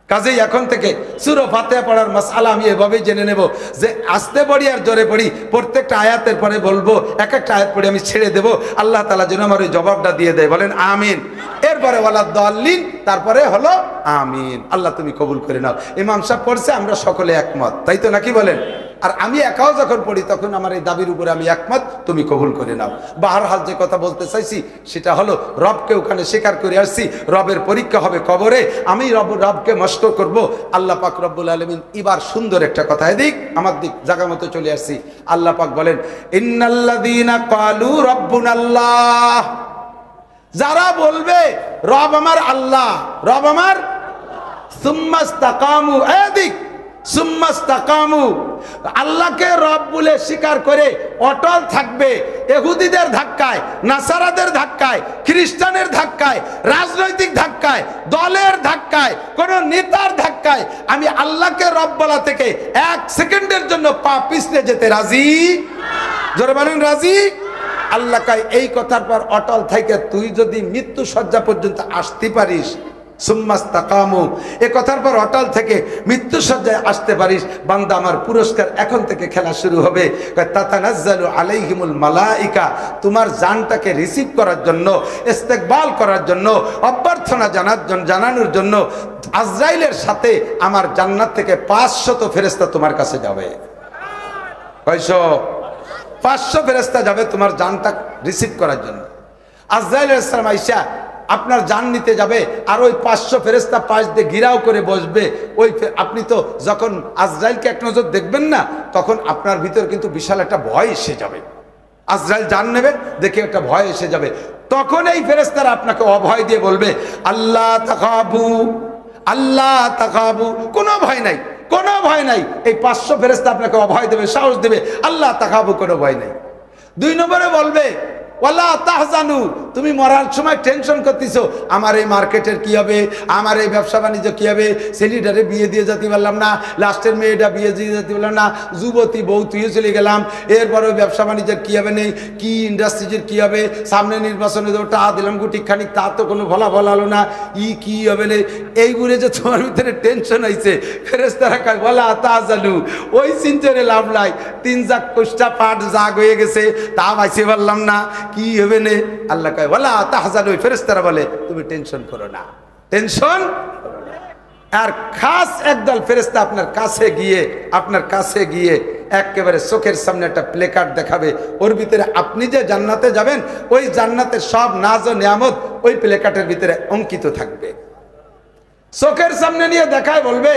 কাজেই এখন থেকে সূরা ফাতিহা পড়ার মাসআলা আমি এভাবেই জেনে নেব যে আস্তে পড়ি আর জোরে পড়ি, প্রত্যেকটা আয়াতের পরে বলবো, এক একটা আয়াত পড়ে আমি ছেড়ে দেব, আল্লাহ তাআলা যেন আমার ওই জবাবটা দিয়ে দেয়। বলেন আমিন। এরপরে ওয়ালা দাল্লিন, তারপরে হলো আমিন। আল্লাহ তুমি কবুল করে নাও। ইমাম সাহেব পড়ছে, আমরা সকলে একমত, তাই তো নাকি বলেন? আর আমি একাও যখন পড়ি তখন আমার এই দাবির উপরে আমি একমত, তুমি কবুল করে নাও। বাহারহাল যে কথা বলতে চাইছি সেটা হলো রবকে ওখানে স্বীকার করে আসছি, রবের পরীক্ষা হবে কবরে, আমি রবকে মস্ত করব। আল্লাহ পাক রব্বুল আলামিন এবার সুন্দর একটা কথা, এদিক আমার দিক জায়গা মতো চলে আসছি। আল্লাহ পাক বলেন ইন্নাল্লাযীনা ক্বালু রাব্বুনাল্লাহ, যারা বলবে রব আমার আল্লাহ, রব আমার, সুম্মাস্তাকামু, এদিক সুম্মাস্তাকামু, আল্লাহকে রব বলে স্বীকার করে অটল থাকবে। ইহুদিদের ধাক্কায়, নাসারাদের ধাক্কায়, খ্রিস্টানের ধাক্কায়, রাজনৈতিক ধাক্কায়, দলের ধাক্কায়, কোন নেতার ধাক্কায় আমি আল্লাহকে রব বলা থেকে এক সেকেন্ডের জন্য পা পিছলে যেতে রাজি। জোরে বলেন রাজি। আল্লাহ কয় এই কথার পর অটল থেকে তুই যদি মৃত্যু শয্যা পর্যন্ত আসতে পারিস, সুম্মাস্তাকামু, এ কথার পর অটল থেকে মৃত্যু সজ্জায় আসতে পারিস, বান্দা আমার পুরস্কার এখন থেকে খেলা শুরু হবে। তাতানাজ্জালু আলাইহিমুল মালাইকা, তোমার জানটাকে রিসিভ করার জন্য, ইস্তেকবাল করার জন্য, অভ্যর্থনা জানানোর জন্য আজরাইলের সাথে আমার জান্নাত থেকে 500 ফেরেশতা তোমার কাছে যাবে। কয়শো? 500 ফেরেশতা যাবে তোমার জানটা রিসিভ করার জন্য। আজরাইল আলাইহিস সালাম আইসা আপনার জান নিতে যাবে, আর ওই 500 ফেরেশতা পাশ দিয়ে ঘিরাও করে বসবে। ওই আপনি তো যখন আজরাইলকে এক নজর দেখবেন না, তখন আপনার ভিতর কিন্তু বিশাল একটা ভয় এসে যাবে। আজরাইল জান নেবে দেখে একটা ভয় এসে যাবে, তখন এই ফেরেশতারা আপনাকে অভয় দিয়ে বলবে আল্লাহ তাখাবু, আল্লাহ তাখাবু, কোনো ভয় নাই, কোনো ভয় নাই। এই 500 ফেরেশতা আপনাকে অভয় দেবে, সাহস দেবে, আল্লাহ তাখাবু, কোনো ভয় নাই। 2 নম্বরে বলবে ওয়ালা তাহজানু, তুমি মরার সময় টেনশন করতেছো, আমার এই মার্কেটের কি হবে, আমার এই ব্যবসা বাণিজ্য কি হবে, ছেলেটারে বিয়ে দিয়ে যেতে পারলাম না, লাস্টের মেয়েটা বিয়ে দিয়ে যেতে পারলাম না, যুবতী বউ তুইও চলে গেলাম, এরপরে ব্যবসা বাণিজ্যের কি হবে নেই, কি ইন্ডাস্ট্রিজের কি হবে, সামনে নির্বাচনে দেবো, টা দিলাম গুটিখানিক, তা তো কোনো ফলাফল হলো না, কি হবে নেই, এইগুলো যে তোমার ভিতরে টেনশন হয়েছে, ফেরেশতারা কয় ওয়ালা তাহজানু, ওই চিন্তারে লাভ নাই, 3 কোষ্টা পাট জাগ হয়ে গেছে, তা বাঁচিয়ে পারলাম না, কি হবে নে। আল্লাহ কয় ওয়ালা তাহজানু, ফেরেশতারা বলে তুমি টেনশন করো না, টেনশন। আর খাস একদল ফেরেশতা আপনার কাছে গিয়ে একেবারে চোখের সামনে একটা প্লেকার্ড দেখাবে, ওর ভিতরে আপনি যে জান্নাতে যাবেন ওই জান্নাতের সব নাজ ও নিয়ামত ওই প্লেকার্ডের ভিতরে অঙ্কিত থাকবে। চোখের সামনে নিয়ে দেখায়, বলবে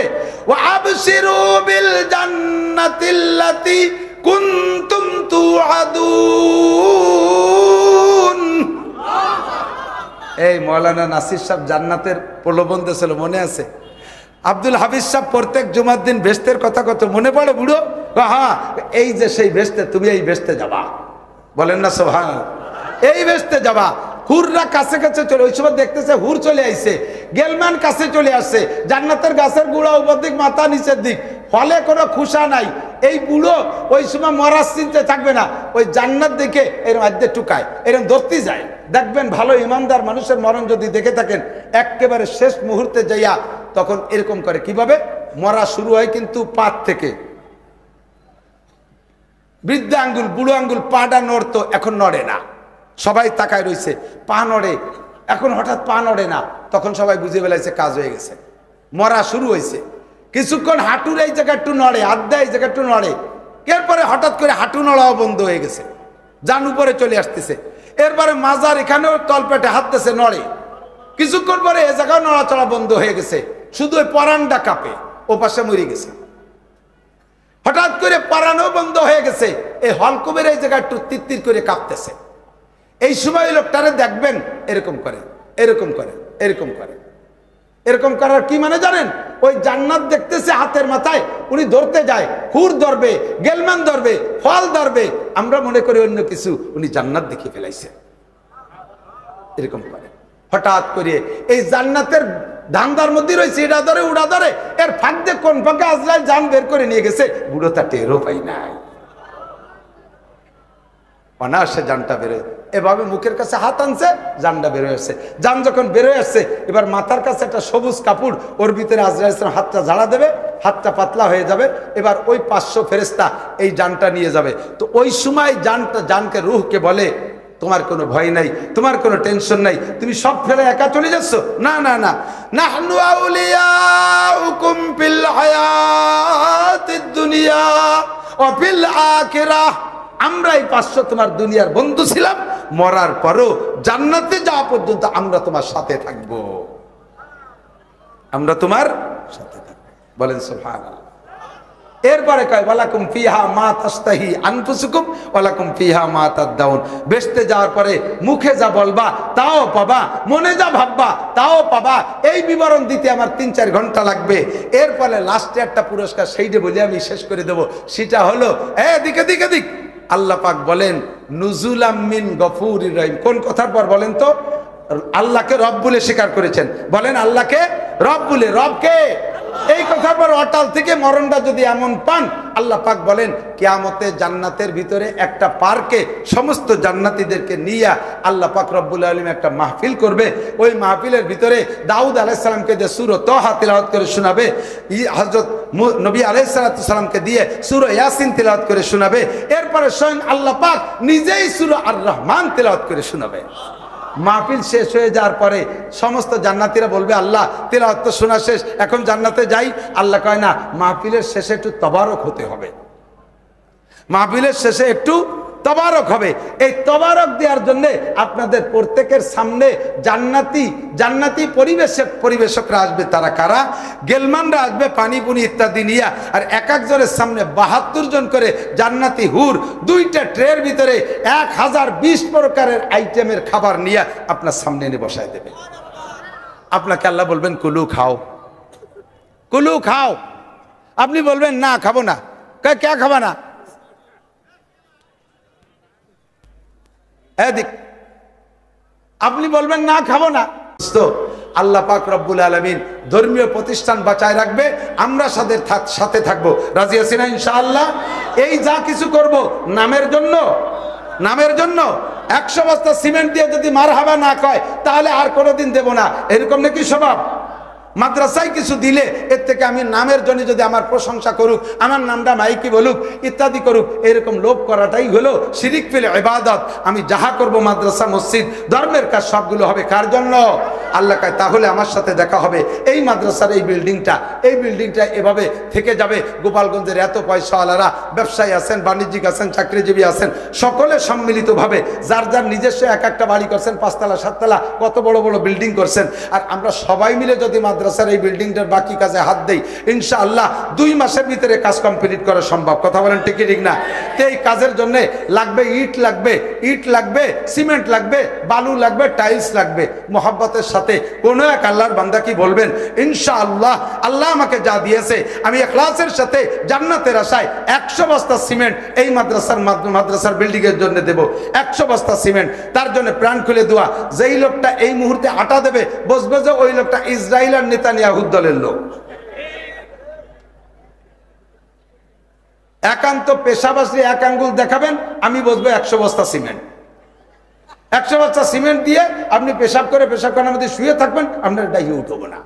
ওয়া আবশিরু বিল জান্নাতিল্লাতি কুনতুম তুআদুন। এই মৌলানা নাসির সাহেব জান্নাতের প্রলোভন দিয়েছিল, মনে আছে? আব্দুল হাফিজ সাহেব প্রত্যেক জুমার দিন বেহেশতের কথা কত মনে পড়ে বুড়ো? হ্যাঁ, এই যে সেই বেহেশতে, তুমি এই বেহেশতে যাবা, বলেন না সুবহানাল্লাহ, এই বেহেশতে যাবা। হুররা কাছে কাছে চলে, ওই সময় দেখতেছে হুর চলে আইছে, গেলমান কাছে চলে আসছে, জান্নাতের গাছের গুড়া উপর দিক, মাথা নিচের দিক, ফলে কোনো খুশা নাই। এই বুড়ো ওই সময় মরার চিন্তা থাকবে না, ওই জান্নাত দেখে এর মধ্যে টুকায়, এরকম ধরতে যায়। দেখবেন ভালো ইমানদার মানুষের মরণ যদি দেখে থাকেন, একেবারে শেষ মুহূর্তে যাইয়া তখন এরকম করে। কিভাবে মরা শুরু হয়? কিন্তু পাত থেকে বৃদ্ধা আঙ্গুল, বুড়ো আঙ্গুল, পাটা নড়তো, এখন নড়ে না, সবাই তাকায় রয়েছে, পা নড়ে, এখন হঠাৎ পা নড়ে না, তখন সবাই বুঝে ফেলাইছে কাজ হয়ে গেছে, মরা শুরু হয়েছে। কিছুক্ষণ হাঁটুর এই জায়গা একটু নড়ে, আড্ডা এই জায়গা একটু নড়ে, এরপরে হঠাৎ করে হাঁটু নড়াও বন্ধ হয়ে গেছে, জান উপরে চলে আসতেছে। এরপরে মাজার এখানেও তলপেটে হাত দিয়েছে, নড়ে। কিছুক্ষণ পরে এ জায়গাও নড়াচড়া বন্ধ হয়ে গেছে, শুধু ওই পরানটা কাঁপে, ও পাশে মরে গেছে। হঠাৎ করে পরানও বন্ধ হয়ে গেছে, এই হলকুমের এই জায়গা একটু তিত্তির করে কাঁপতেছে। এই সময় লোকটারে দেখবেন এরকম করে, এরকম করে, এরকম করে। এরকম করার কি মানে জানেন? ওই জান্নাত দেখতেছে হাতের মাথায়, উনি ধরতে যায়, হুর ধরবে, গেলমান ধরবে, ফল ধরবে, আমরা মনে করি অন্য কিছু, উনি জান্নাত দেখে ফেলাইছে। এরকম করে হঠাৎ করে এই জান্নাতের ধান্দার মধ্যে রয়েছে, এটা ধরে উড়া ধরে, এর ফাঁক দিয়ে কোন ফাঁকে আজরাইল জান বের করে নিয়ে গেছে, বুড়ো তা টেরও পাই নাই। অনায়াসে জানটা বেরোয়, এভাবে মুখের কাছে হাত আনছে, জানটা বেরোয় আসছে। জান যখন বেরোয় আসছে, এবার মাথার কাছে একটা সবুজ কাপড়, ওর ভিতরে আজরাইল ইসলাম হাতটা ঝাড়া দেবে, হাতটা পাতলা হয়ে যাবে। এবার ওই 500 ফেরেশতা এই জানটা নিয়ে যাবে। তো ওই সময় জানকে রূহকে বলে, তোমার কোনো ভয় নাই, তোমার কোনো টেনশন নাই, তুমি সব ফেলে একা চলে যাচ্ছ? না না না, নাহনু আউলিয়াউকুম ফিল হায়াতিদ দুনিয়া ওয়া ফিল আখিরাহ, আমরা এই 500 তোমার দুনিয়ার বন্ধু ছিলাম, মরার পরও জান্নাতে যাওয়া পর্যন্ত আমরা তোমার সাথে থাকব, আমরা তোমার সাথে থাকব। বলেন সুবহানাল্লাহ। এরপরে কয় ওয়ালাকুম ফিহা মা তাশতাহি আনফুসুকুম ওয়ালাকুম ফিহা মা তাদদাউন, বেহেশতে যাওয়ার পরে মুখে যা বলবা তাও পাবা, মনে যা ভাববা তাও পাবা। এই বিবরণ দিতে আমার 3-4 ঘন্টা লাগবে। এরপরে লাস্টে একটা পুরস্কার, সেইটা বলে আমি শেষ করে দেব। সেটা হলো এদিকে দিকে দিক, আল্লাহ পাক বলেন নুজুলাম মিন গফুরির রহিম। কোন কথার পর বলেন তো? আল্লাহকে রব বলে স্বীকার করেছেন, বলেন আল্লাহকে রব বলে। রবকে এই কথার পর অটাল থেকে মরণটা যদি এমন পান, আল্লাহ পাক বলেন কিয়ামতে জান্নাতের ভিতরে একটা পার্কে সমস্ত জান্নাতীদেরকে নিয়ে আল্লাহ পাক রব্বুল আলামিন একটা মাহফিল করবে। ওই মাহফিলের ভিতরে দাউদ আলাইহিস সালামকে দিয়ে সূরা তাহা তিলাওয়াত করে শোনাবে, হযরত নবী আলাইহিস সালামকে দিয়ে সূরা ইয়াসিন তিলাওয়াত করে শোনাবে। এরপরে স্বয়ং আল্লাহ পাক নিজেই সূরা আর রহমান তিলাওয়াত করে শোনাবে। মাহফিল শেষ হয়ে যাওয়ার পরে সমস্ত জান্নাতীরা বলবে আল্লাহ তিলাওয়াত তো শোনা শেষ, এখন জান্নাতে যাই। আল্লাহ কয় না, মাহফিলের শেষে একটু তবারক হতে হবে, মাহফিলের শেষে একটু তবারক হবে। এই তবারক দেওয়ার জন্য আপনাদের প্রত্যেকের সামনে জান্নাতি পরিবেশকরা আসবে। তারা কারা? গেলমানরা আসবে পানি পুনি ইত্যাদি নিয়ে, আর এক একজনের সামনে 72 জন করে জান্নাতি হুর 2টা ট্রের ভিতরে 1020 প্রকারের আইটেমের খাবার নিয়ে আপনার সামনে এনে বসায় দেবে। আপনাকে আল্লাহ বলবেন কুলু খাও, কুলু খাও। আপনি বলবেন না খাবো না। কে খাবা না? আপনি বলবেন না খাবো না। আল্লাহ পাক রব্বুল আলামিন ধর্মীয় প্রতিষ্ঠান বাঁচায় রাখবে, আমরা সাথে থাকবো। রাজি আছি না ইনশাআল্লাহ? এই যা কিছু করব নামের জন্য 100 বস্তা সিমেন্ট দিয়ে যদি মারহাবা না কয়, তাহলে আর কোনোদিন দেব না, এরকম নাকি স্বভাব? মাদ্রাসায় কিছু দিলে এর থেকে আমি নামের জন্য যদি আমার প্রশংসা করুক, আমার নামটা মাইকি বলুক, ইত্যাদি করুক, এরকম লোভ করাটাই হলো শিরিক ফিল ইবাদত। আমি যাহা করব মাদ্রাসা মসজিদ ধর্মের কাজ সবগুলো হবে কার জন্য? আল্লাহ কয় তাহলে আমার সাথে দেখা হবে। এই মাদ্রাসার এই বিল্ডিংটা এভাবে থেকে যাবে। গোপালগঞ্জের এত পয়সাওয়ালারা, ব্যবসায়ী আছেন, বাণিজ্যিক আছেন, চাকরিজীবী আছেন, সকলে সম্মিলিতভাবে যার যার নিজস্ব এক একটা বাড়ি করছেন, 5 তলা 7 তলা, কত বড় বড় বিল্ডিং করছেন। আর আমরা সবাই মিলে যদি মাদ্রাসার এই বিল্ডিংটার বাকি কাজে হাত দেই, ইনশাআল্লাহ 2 মাসের ভিতরে কাজ কমপ্লিট করা সম্ভব। কথা বলেন ঠিক ঠিক না? তো এই কাজের জন্য লাগবে ইট লাগবে, সিমেন্ট লাগবে, বালু লাগবে, টাইলস লাগবে। মোহাব্বতের সাথে কোন এক আল্লাহর বান্দা কি বলবেন ইনশাআল্লাহ আল্লাহ আমাকে যা দিয়েছে আমি ইখলাসের সাথে জান্নাতের আশায় 100 বস্তা সিমেন্ট এই মাদ্রাসার বিল্ডিং এর জন্য দেব। 100 বস্তা সিমেন্ট, তার জন্য প্রাণ খুলে দোয়া। যেই লোকটা এই মুহূর্তে আটা দেবে, বুঝবে যে ওই লোকটা ইসরাইল আর নেতানিয়াহুর দলের লোক। একান্ত পেশাবাসী এক আঙ্গুল দেখাবেন, আমি বসবো 100 বস্তা সিমেন্ট। 100 বস্তা সিমেন্ট দিয়ে আপনি পেশাব করে মধ্যে শুয়ে থাকবেন, আপনার ডাইয়ে উঠবো না।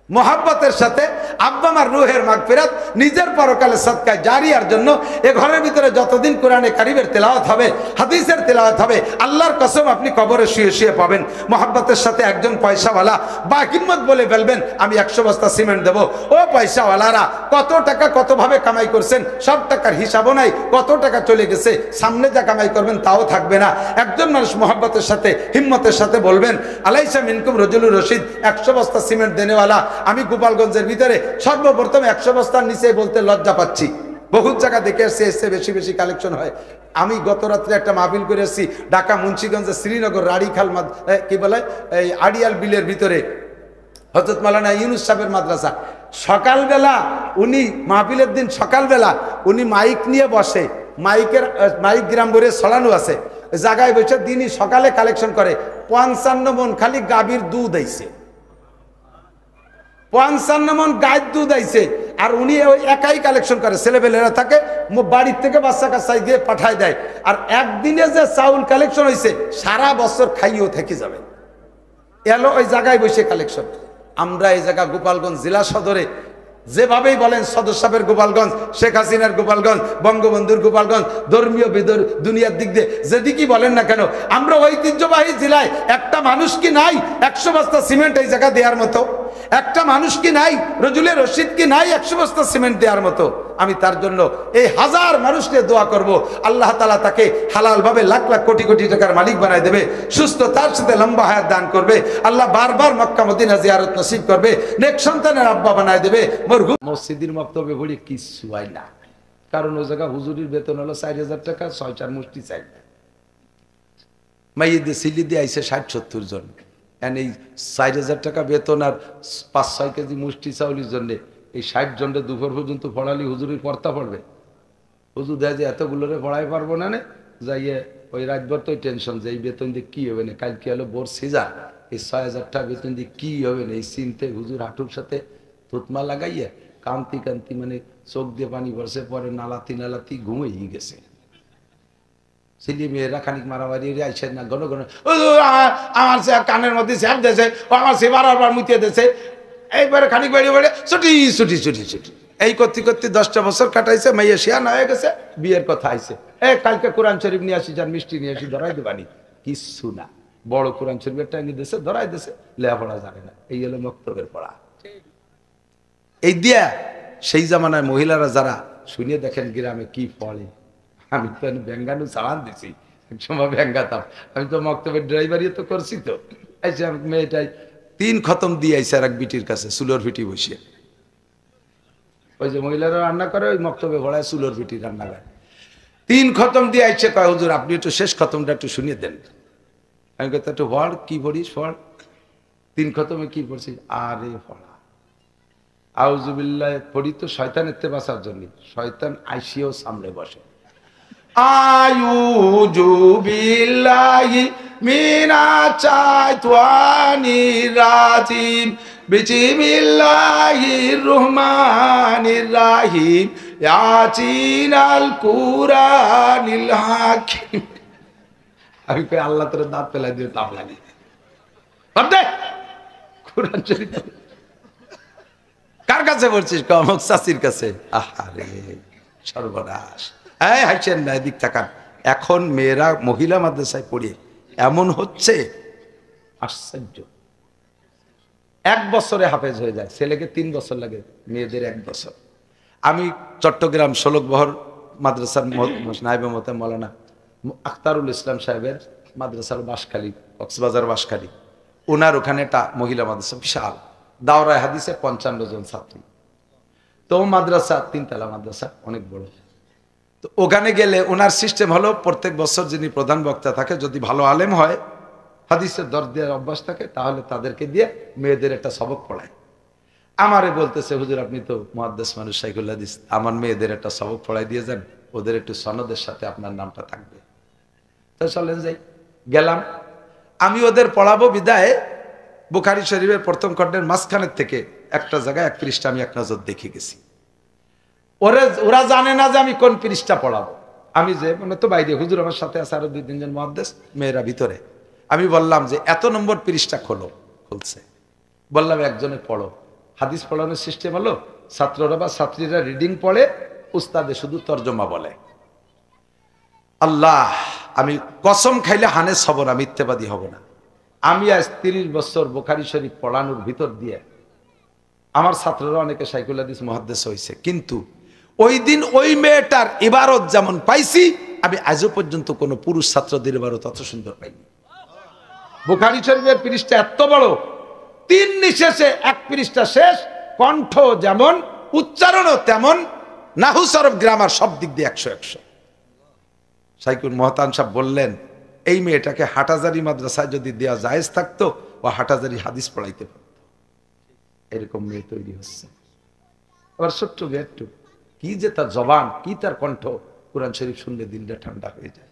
মোহাব্বতের সাথে আব্বা আমার রুহের মাগফিরাত, নিজের পরকালে সদকায় জারিয়ার জন্য এ ঘরের ভিতরে যতদিন কোরআনে কারিমের তেলাওয়াত হবে, হাদিসের তেলাওয়াত হবে, আল্লাহর কসম আপনি কবরে শুয়ে পাবেন। মোহাব্বতের সাথে একজন পয়সাওয়ালা বা হিম্মত বলে ফেলবেন আমি 100 বস্তা সিমেন্ট দেবো। ও পয়সাওয়ালারা কত টাকা কতভাবে কামাই করছেন, সব টাকার হিসাবও নাই, কত টাকা চলে গেছে, সামনে যা কামাই করবেন তাও থাকবে না। একজন মানুষ মোহাব্বতের সাথে হিম্মতের সাথে বলবেন আলাইসা মিনকুম রজুলুর রশিদ, 100 বস্তা সিমেন্ট দেনেওয়ালা। আমি গোপালগঞ্জের ভিতরে সর্বপ্রথম 100 বস্তার নিচে বলতে লজ্জা পাচ্ছি। বহুত জায়গা দেখে এসে বেশি কালেকশন হয়। আমি গত রাত্রে একটা মাহফিল করে এসেছি ঢাকা মুন্সিগঞ্জের শ্রীনগর রাড়িখাল কি বলে এই আড়িয়াল বিলের ভিতরে হযরত মাওলানা ইউনুস সাহেবের মাদ্রাসা। সকালবেলা উনি মাহফিলের দিন সকালবেলা উনি মাইক নিয়ে বসে, মাইক গ্রাম ভরে ছড়ানো আছে, জায়গায় বসে দিনই সকালে কালেকশন করে। 55 মন খালি গাভীর দুধ আইছে। 55 মন গায়ের দুধ আইছে, আর উনি ওই একাই কালেকশন করে, ছেলেপেলেরা থাকে বাড়ির থেকে বাচ্চা কাচ্চা দিয়ে পাঠায় দেয়, আর একদিনে যে চাউল কালেকশন হয়েছে সারা বছর খাইয়েও থেকে যাবে, এলো ওই জায়গায় বসে কালেকশন। আমরা এই জায়গা গোপালগঞ্জ জেলা সদরে যেভাবেই বলেন, সদর সাহেবের গোপালগঞ্জ, শেখ হাসিনার গোপালগঞ্জ, বঙ্গবন্ধুর গোপালগঞ্জ, ধর্মীয় দুনিয়ার দিক দিয়ে যেদিকই বলেন না কেন, আমরা ঐতিহ্যবাহী জেলায় একটা মানুষ কি নাই 100 বস্তা সিমেন্ট এই জায়গা দেওয়ার মতো? একটা মানুষ কি নাই, রজুলের রশিদ কি নাই 100 বস্তা সিমেন্ট দেওয়ার মতো? আমি তার জন্য এই হাজার মানুষকে দোয়া করব, আল্লাহ তাআলা তাকে হালালভাবে লাখ লাখ কোটি কোটি টাকার মালিক বানায় দেবে, সুস্থ তার সাথে লম্বা হায়াত দান করবে, আল্লাহ বারবার মক্কা মদিনা জিয়ারত নসিব করবে, নেক সন্তানের আব্বা বানায় দেবে। মসজিদের মক্তবে ভরি কিছু হয় না, কারণ ওই জায়গা হুজুরির বেতন হলো 4000 টাকা, 6-4 মুষ্টি চাই। মাইয়েদের সিলি দিয়ে আইসে 60-70 জন, এই 4000 টাকা বেতন আর 5-6 কেজি মুষ্টি চাউলের জন্য এই 60 জনটা দুপুর পর্যন্ত পড়ালি হুজুরের পড়তা পড়বে? হুজুর দেয় যে এতগুলোরে পড়াই পারবো না, যাইয়ে ওই রাতভর তো টেনশন যে এই বেতন দিয়ে কি হবে না, কালকে হলো বোর সিজা, এই 6000 টাকা বেতন দিয়ে কি হবে না, এই চিন্তে হুজুর হাঁটুর সাথে থুতমা লাগাইয়া কান্তি কান্তি মানে চোখ দিয়ে পানি বসে, পরে নালাতি ঘুমিয়ে গেছে। ছেলে মেয়েরা খানিক মারামারি আইসেন না, ঘন ঘন আমার কানের মধ্যে স্যাপ দিয়েছে, ও আমার সে বারবার মুতিয়ে দিয়েছে, এইবারে খানিক বেরিয়ে বেড়ে ছুটি ছুটি ছুটি ছুটি, এই করতে করতে 10টা বছর কাটাইছে, মাইয়া শিয়ান হয়ে গেছে, বিয়ের কথা আইছে, কালকে কোরআন শরীফ নিয়ে আসি, যার মিষ্টি নিয়ে আসি, ধরাই দেবানি, কিচ্ছু না, বড় কোরআন শরীফের টাঙ্গি দিয়েছে, ধরাই দিয়েছে, লেখাপড়া জানে না, এই হলো মক্তবের পড়া। এই দিয়া সেই জামানায় মহিলারা যারা শুনিয়ে দেখেন গ্রামে কি পড়ে, আমি তো ব্যাঙ্গানু চালান দিছি, একসময় ব্যাঙ্গাতাম, আমি তো মক্তবের ড্রাইভারই তো করছি, তো আইসা মেয়েটাই 3 খতম দিয়ে আইসে আর এক বিটির কাছে চুলোর ভিটি বসিয়ে, ওই যে মহিলারা রান্না করে ওই মক্তবে ভরায় চুলোর ভিটি রান্না করে, 3 খতম দিয়ে আইসে, কয় হুজুর আপনি একটু শেষ খতমটা একটু শুনিয়ে দেন। আমি কত একটু পড়, কি পড়িস পড়, 3 খতমে কি পড়ছি, আরে পড়া আউযুবিল্লাহ পড়ি তো শয়তানের থেকে বাঁচার জন্য, শয়তান আইসিও সামনে বসে, আউযুবিল্লাহি মিনাশ শাইতানির রাজিম, বিসমিল্লাহির রহমানির রহিম, ইয়াসিনাল কুরআনিল হাকিম। আমি কই আল্লাহ তোর দাঁত ফেলাই দিয়ে তাপ লাগে, কোরআন শরীফ কার কাছে পড়ছিস? অমুক চাচির কাছে। আহারে সর্বনাশ, হাসেন না, এদিক তাকান। এখন মেয়েরা মহিলা মাদ্রাসায় পড়ে এমন হচ্ছে আশ্চর্য, 1 বছরে হাফেজ হয়ে যায়, ছেলেকে 3 বছর লাগে, মেয়েদের 1 বছর। আমি চট্টগ্রাম ষোলকবহর মাদ্রাসার নায়েবে মোহতামিম মাওলানা আখতারুল ইসলাম সাহেবের মাদ্রাসার বাঁশখালী, কক্সবাজার বাঁশখালী, ওনার ওখানে একটা মহিলা মাদ্রাসা বিশাল, দাওরায়ে হাদিসে 55 জন ছাত্র, তো মাদ্রাসা 3 তলা মাদ্রাসা, অনেক বড়। তো ওখানে গেলে ওনার সিস্টেম হলো প্রত্যেক বছর যিনি প্রধান বক্তা থাকে, যদি ভালো আলেম হয়, হাদিসের দর্জ দেওয়ার অভ্যাস থাকে, তাহলে তাদেরকে দিয়ে মেয়েদের একটা সবক পড়ায়। আমারে বলতেছে হুজুর আপনি তো মুহাদ্দিস মানুষ, শাইখুল হাদিস, আমার মেয়েদের একটা সবক পড়াই দিয়ে যান, ওদের একটু সনদের সাথে আপনার নামটা থাকবে। তো চলেন যাই, গেলাম। আমি ওদের পড়াবো বিদায় বুখারী শরীফের প্রথম খণ্ডের মাঝখানের থেকে একটা জায়গায় 1 পৃষ্ঠা আমি 1 নজর দেখে গেছি। ওরা জানে না যে আমি কোন পৃষ্ঠা পড়াবো। আমি যে মানে তো বাইরে, হুজুর আমার সাথে আছে আরো 2-3 জন মুহাদ্দিস, মেয়েরা ভিতরে। আমি বললাম যে এত নম্বর পৃষ্ঠা খোলো, খুলছে। বললাম একজনে পড়ো। হাদিস পড়ানোর সিস্টেম হলো ছাত্ররা বা ছাত্রীরা রিডিং পড়ে, উস্তাদে শুধু তর্জমা বলে। আল্লাহ, আমি কসম খাইলে হানে হব না, মিথ্যাবাদী হব না। আমি আজ 30 বছর বুখারী শরীফ পড়ানোর ভিতর দিয়ে আমার ছাত্ররা অনেকে শাইখুল হাদিস মুহাদ্দিস হয়েছে, কিন্তু ওই দিন ওই মেয়েটার ইবারত যেমন পাইছি, আমি আজও পর্যন্ত কোনো পুরুষ ছাত্রদের ইবারত অত সুন্দর পাইনি। বুখারী শরীফের পৃষ্ঠা এত বড়, 3 নিঃশেষে 1 পৃষ্ঠা শেষ, কণ্ঠ যেমন, উচ্চারণও তেমন, নাহু সরফ গ্রামার সব দিক দিয়ে 100-100। শাইখুল মুহতান সাহেব বললেন, এই মেয়েটাকে হাটাজারি মাদ্রাসায় যদি দেওয়া জায়েজ থাকতো, ও হাটাজারি হাদিস পড়াইতে পারত। এরকম মেয়ে তৈরি হচ্ছে। আবার ছোট্ট মেয়েটু, কি যে তার জবান, কি তার কণ্ঠ, কোরআন শরীফ শুনলে দিনটা ঠান্ডা হয়ে যায়।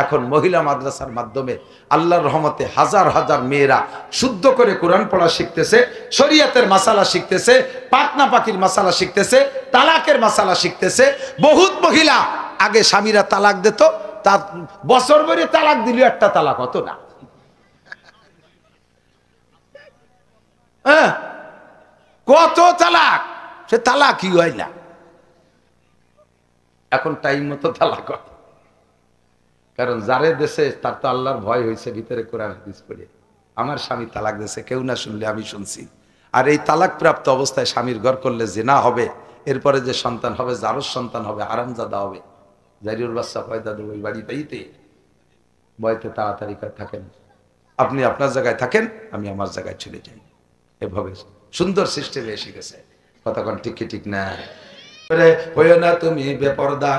এখন মহিলা মাদ্রাসার মাধ্যমে আল্লাহর রহমতে হাজার হাজার মেয়েরা শুদ্ধ করে কোরআন পড়া শিখতেছে, শরীয়তের মাসালা শিখতেছে, পাকনা পাকির মাসালা শিখতেছে, তালাকের মাসালা শিখতেছে। বহুত মহিলা আগে স্বামীরা তালাক দিত, তার বছর ভরে তালাক দিল, একটা তালাক হতো না। হ্যাঁ, কত তালাক, সে তালাকই হয় না। এখন টাইম মতো তালাক হয়, কারণ যারে দেশে তার তো আল্লাহর ভয় হয়েছে ভিতরে কোরআন হাদিস পড়ে। আমার স্বামী তালাক দিয়েছে, কেউ না শুনলে আমি শুনছি। আর এই তালাক প্রাপ্ত অবস্থায় স্বামীর ঘর করলে জিনা হবে, এরপরে যে সন্তান হবে, যারও সন্তান হবে হারামজাদা হবে। জারিউর বাচ্চা পয়দা দেবো ওই বাড়ি পাইতে বয়তে তাড়াতাড়ি করে থাকেন, আপনি আপনার জায়গায় থাকেন, আমি আমার জায়গায় চলে যাই। এভাবে সুন্দর সিস্টেমে এসে গেছে। কতক্ষণ ঠিক ঠিক না হইও না তুমি বেপরদা,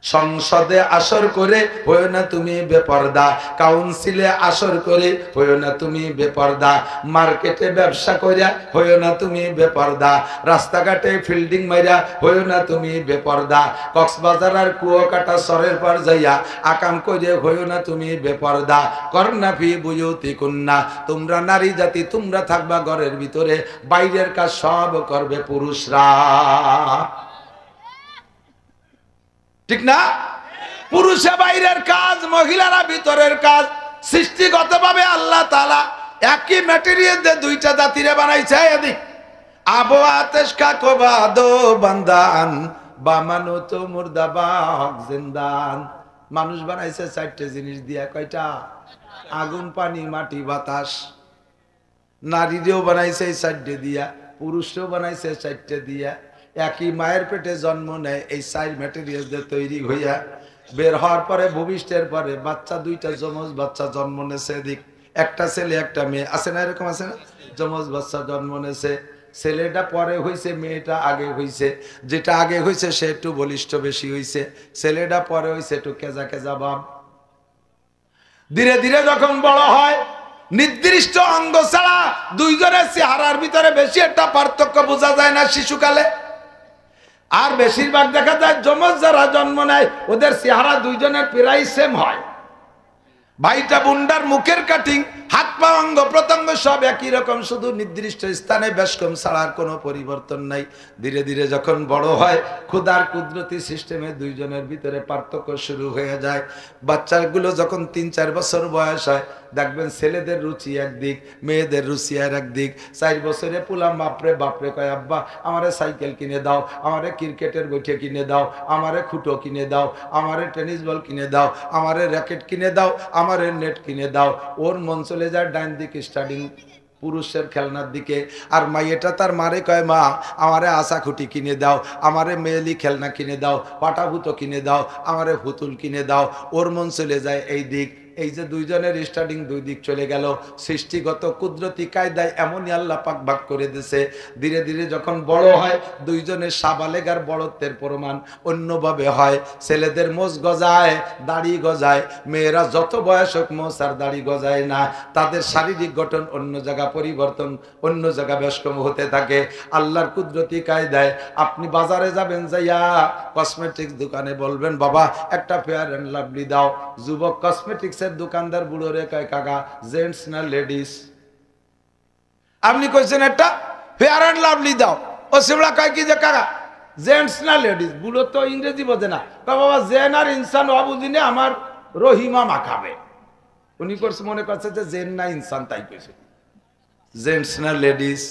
সংসদে আসর করে হইও না তুমি বেপরদা, কাউন্সিলে আসর করে হইও না তুমি বেপরদা, মার্কেটে ব্যবসা করিয়া হইও না তুমি বেপরদা, রাস্তাঘাটে ফিল্ডিং মাইরা হইও না তুমি বেপরদা, কক্সবাজার আর কুয়াকাটা সরের পর যাইয়া আকাম করে হইও না তুমি বেপরদা। করনা ফি বুয়ুতিকুন্না, তোমরা নারী জাতি তোমরা থাকবা ঘরের ভিতরে, বাইরের কাজ সব করবে পুরুষরা। ঠিক না? পুরুষে বাইরের কাজ, মহিলারা ভিতরের কাজ। সৃষ্টিগতভাবে আল্লাহ তাআলা একই ম্যাটেরিয়াল দিয়ে দুইটা জাতিরে বানাইছে। এদিক আবো আতেশ কা কোবাদো বান্দান বামানো তো মুর্দাবা হক জিন্দান। মানুষ বানাইছে চারটে জিনিস দিয়া। কয়টা? আগুন, পানি, মাটি, বাতাস। নারীরেও বানাইছে এই চারটে দিয়া, পুরুষও বানাইছে চারটে দিয়া। একই মায়ের পেটে জন্ম নেয়, এই চার ম্যাটেরিয়াল দিয়ে তৈরি হইয়া বের হওয়ার পরে ভবিষ্যতের পরে বাচ্চা দুইটা যমজ বাচ্চা জন্ম নেছে। এদিক একটা ছেলে একটা মেয়ে, আছে না এরকম? আছে না? যমজ বাচ্চা জন্ম নেছে, ছেলেটা পরে হইছে, মেয়েটা আগে হইছে। যেটা আগে হইছে সে একটু বলিষ্ঠ বেশি হইছে, ছেলেটা পরে হইছে একটু কেজা কেজা ভাব। ধীরে ধীরে যখন বড় হয়, নির্দিষ্ট অঙ্গ ছাড়া দুইজনের চেহারার ভিতরে বেশি একটা পার্থক্য বোঝা যায় না শিশুকালে। আর বেশিরভাগ দেখা যায় যমজ যারা জন্ম নেয় ওদের চেহারা দুইজনের প্রায় সেম হয়। ভাইটা বুন্ডার মুখের কাটিং, হাত পা অঙ্গ প্রত্যঙ্গ সব একই রকম, শুধু নির্দিষ্ট স্থানে বেশ কম ছাড়া আর কোনো পরিবর্তন নাই। ধীরে ধীরে যখন বড় হয়, খুদার কুদরতি সিস্টেমে দুইজনের ভিতরে পার্থক্য শুরু হয়ে যায়। বাচ্চাগুলো যখন 3-4 বছর বয়স হয়, দেখবেন ছেলেদের রুচি একদিক, মেয়েদের রুচি আর একদিক। 4 বছরে পুলাম বাপরে বাপরে কয়, আব্বা আমারে সাইকেল কিনে দাও, আমারে ক্রিকেটের বইটে কিনে দাও, আমারে খুঁটো কিনে দাও, আমারে টেনিস বল কিনে দাও, আমারে র্যাকেট কিনে দাও, আমারে নেট কিনে দাও। ওর মন চলে যায় ডাইন দিকে স্টার্টিং পুরুষের খেলনার দিকে। আর মাইয়েটা তার মারে কয়, মা আমারে আশা খুঁটি কিনে দাও, আমারে মেয়েলি খেলনা কিনে দাও, পাটাভূতো কিনে দাও, আমারে পুতুল কিনে দাও। ওর মন চলে যায় এই দিক। এই যে দুইজনের স্টার্টিং দুই দিক চলে গেল, সৃষ্টিগত কুদরতি কায়দায় এমনই আল্লাহ পাক ভাগ করে দিয়েছে। ধীরে ধীরে যখন বড় হয়, দুইজনের সাবালেগার বড়ত্বের প্রমাণ অন্যভাবে হয়। ছেলেদের মোজ গজায়, দাড়ি গজায়, মেয়েরা যত বয়স হোক মোজ আর দাড়ি গজায় না। তাদের শারীরিক গঠন অন্য জায়গা পরিবর্তন, অন্য জায়গা বেশকম হতে থাকে আল্লাহর কুদরতি কায়দায়। আপনি বাজারে যাবেন, যাইয়া কসমেটিক্স দোকানে বলবেন, বাবা একটা ফেয়ার অ্যান্ড লাভলি দাও। যুবক কসমেটিক্সের দোকানদার বুড়ো রে কয়, কাকা জেন্টস না লেডিস? আপনি কইছেন একটা ফেয়ার অ্যান্ড লাভলি দাও, ও সিমলা কয় কি যে কাকা জেন্টস না লেডিস? বুড়ো তো ইংরেজি বোঝে না, বাবা জেন আর ইনসান অবুঝিনে আমার রহিমা মাখাবে। উনি করছে মনে করছে যে জেন না ইনসান, তাই কইছে জেন্টস না লেডিস,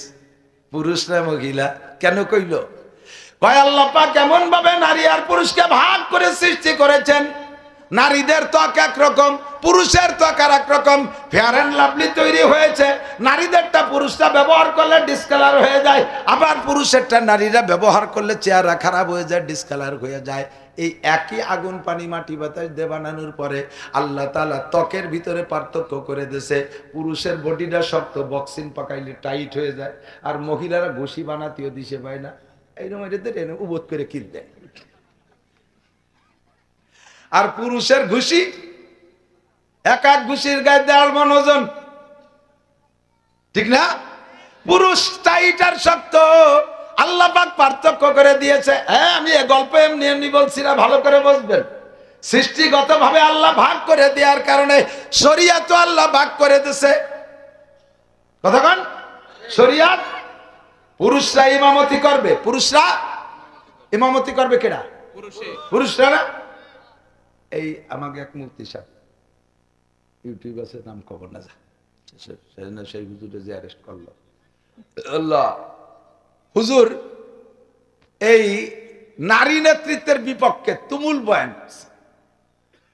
পুরুষ না মহিলা। কেন কইল? কয় আল্লাহ পাক কেমন ভাবে নারী আর পুরুষকে ভাগ করে সৃষ্টি করেছেন। নারীদের ত্বক একরকম, পুরুষের ত্বক আর একরকম। ফেয়ার অ্যান্ড লাভলি তৈরি হয়েছে, নারীদেরটা পুরুষরা ব্যবহার করলে ডিসকালার হয়ে যায়, আবার পুরুষেরটা নারীরা ব্যবহার করলে চেহারা খারাপ হয়ে যায়, ডিসকালার হয়ে যায়। এই একই আগুন, পানি, মাটি, বাতাস দিয়ে বানানোর পরে আল্লাহ তাআলা ত্বকের ভিতরে পার্থক্য করে দিয়েছে। পুরুষের বডিটা শক্ত, বক্সিং পাকাইলে টাইট হয়ে যায়, আর মহিলারা ঘুষি বানাতেও দিশে পায় না, এইরকম এটা উবোধ করে কিল দেয়। আর পুরুষের ঘুষি এক এক ঘুষির গায়ে দেড় মণ ওজন, ঠিক না? পুরুষ টাইট আর শক্ত, আল্লাহ পাক পার্থক্য করে দিয়েছে। হ্যাঁ, আমি এ গল্প এমনি এমনি বলছি না, ভালো করে বুঝবেন। সৃষ্টিগতভাবে আল্লাহ ভাগ করে দেওয়ার কারণে শরিয়াত আল্লাহ ভাগ করে দিয়েছে। কতক্ষণ শরিয়াত পুরুষরা ইমামতি করবে, পুরুষরা ইমামতি করবে কেডা? পুরুষরা না। এই আমাকে এক মুফতি সাহেব ইউটিউব আছে, নাম খবর না যা, সেই হুজুরে যে অ্যারেস্ট করলো আল্লাহ হুজুর, এই নারী নেতৃত্বের বিপক্ষে তুমুল বয়ান করছে।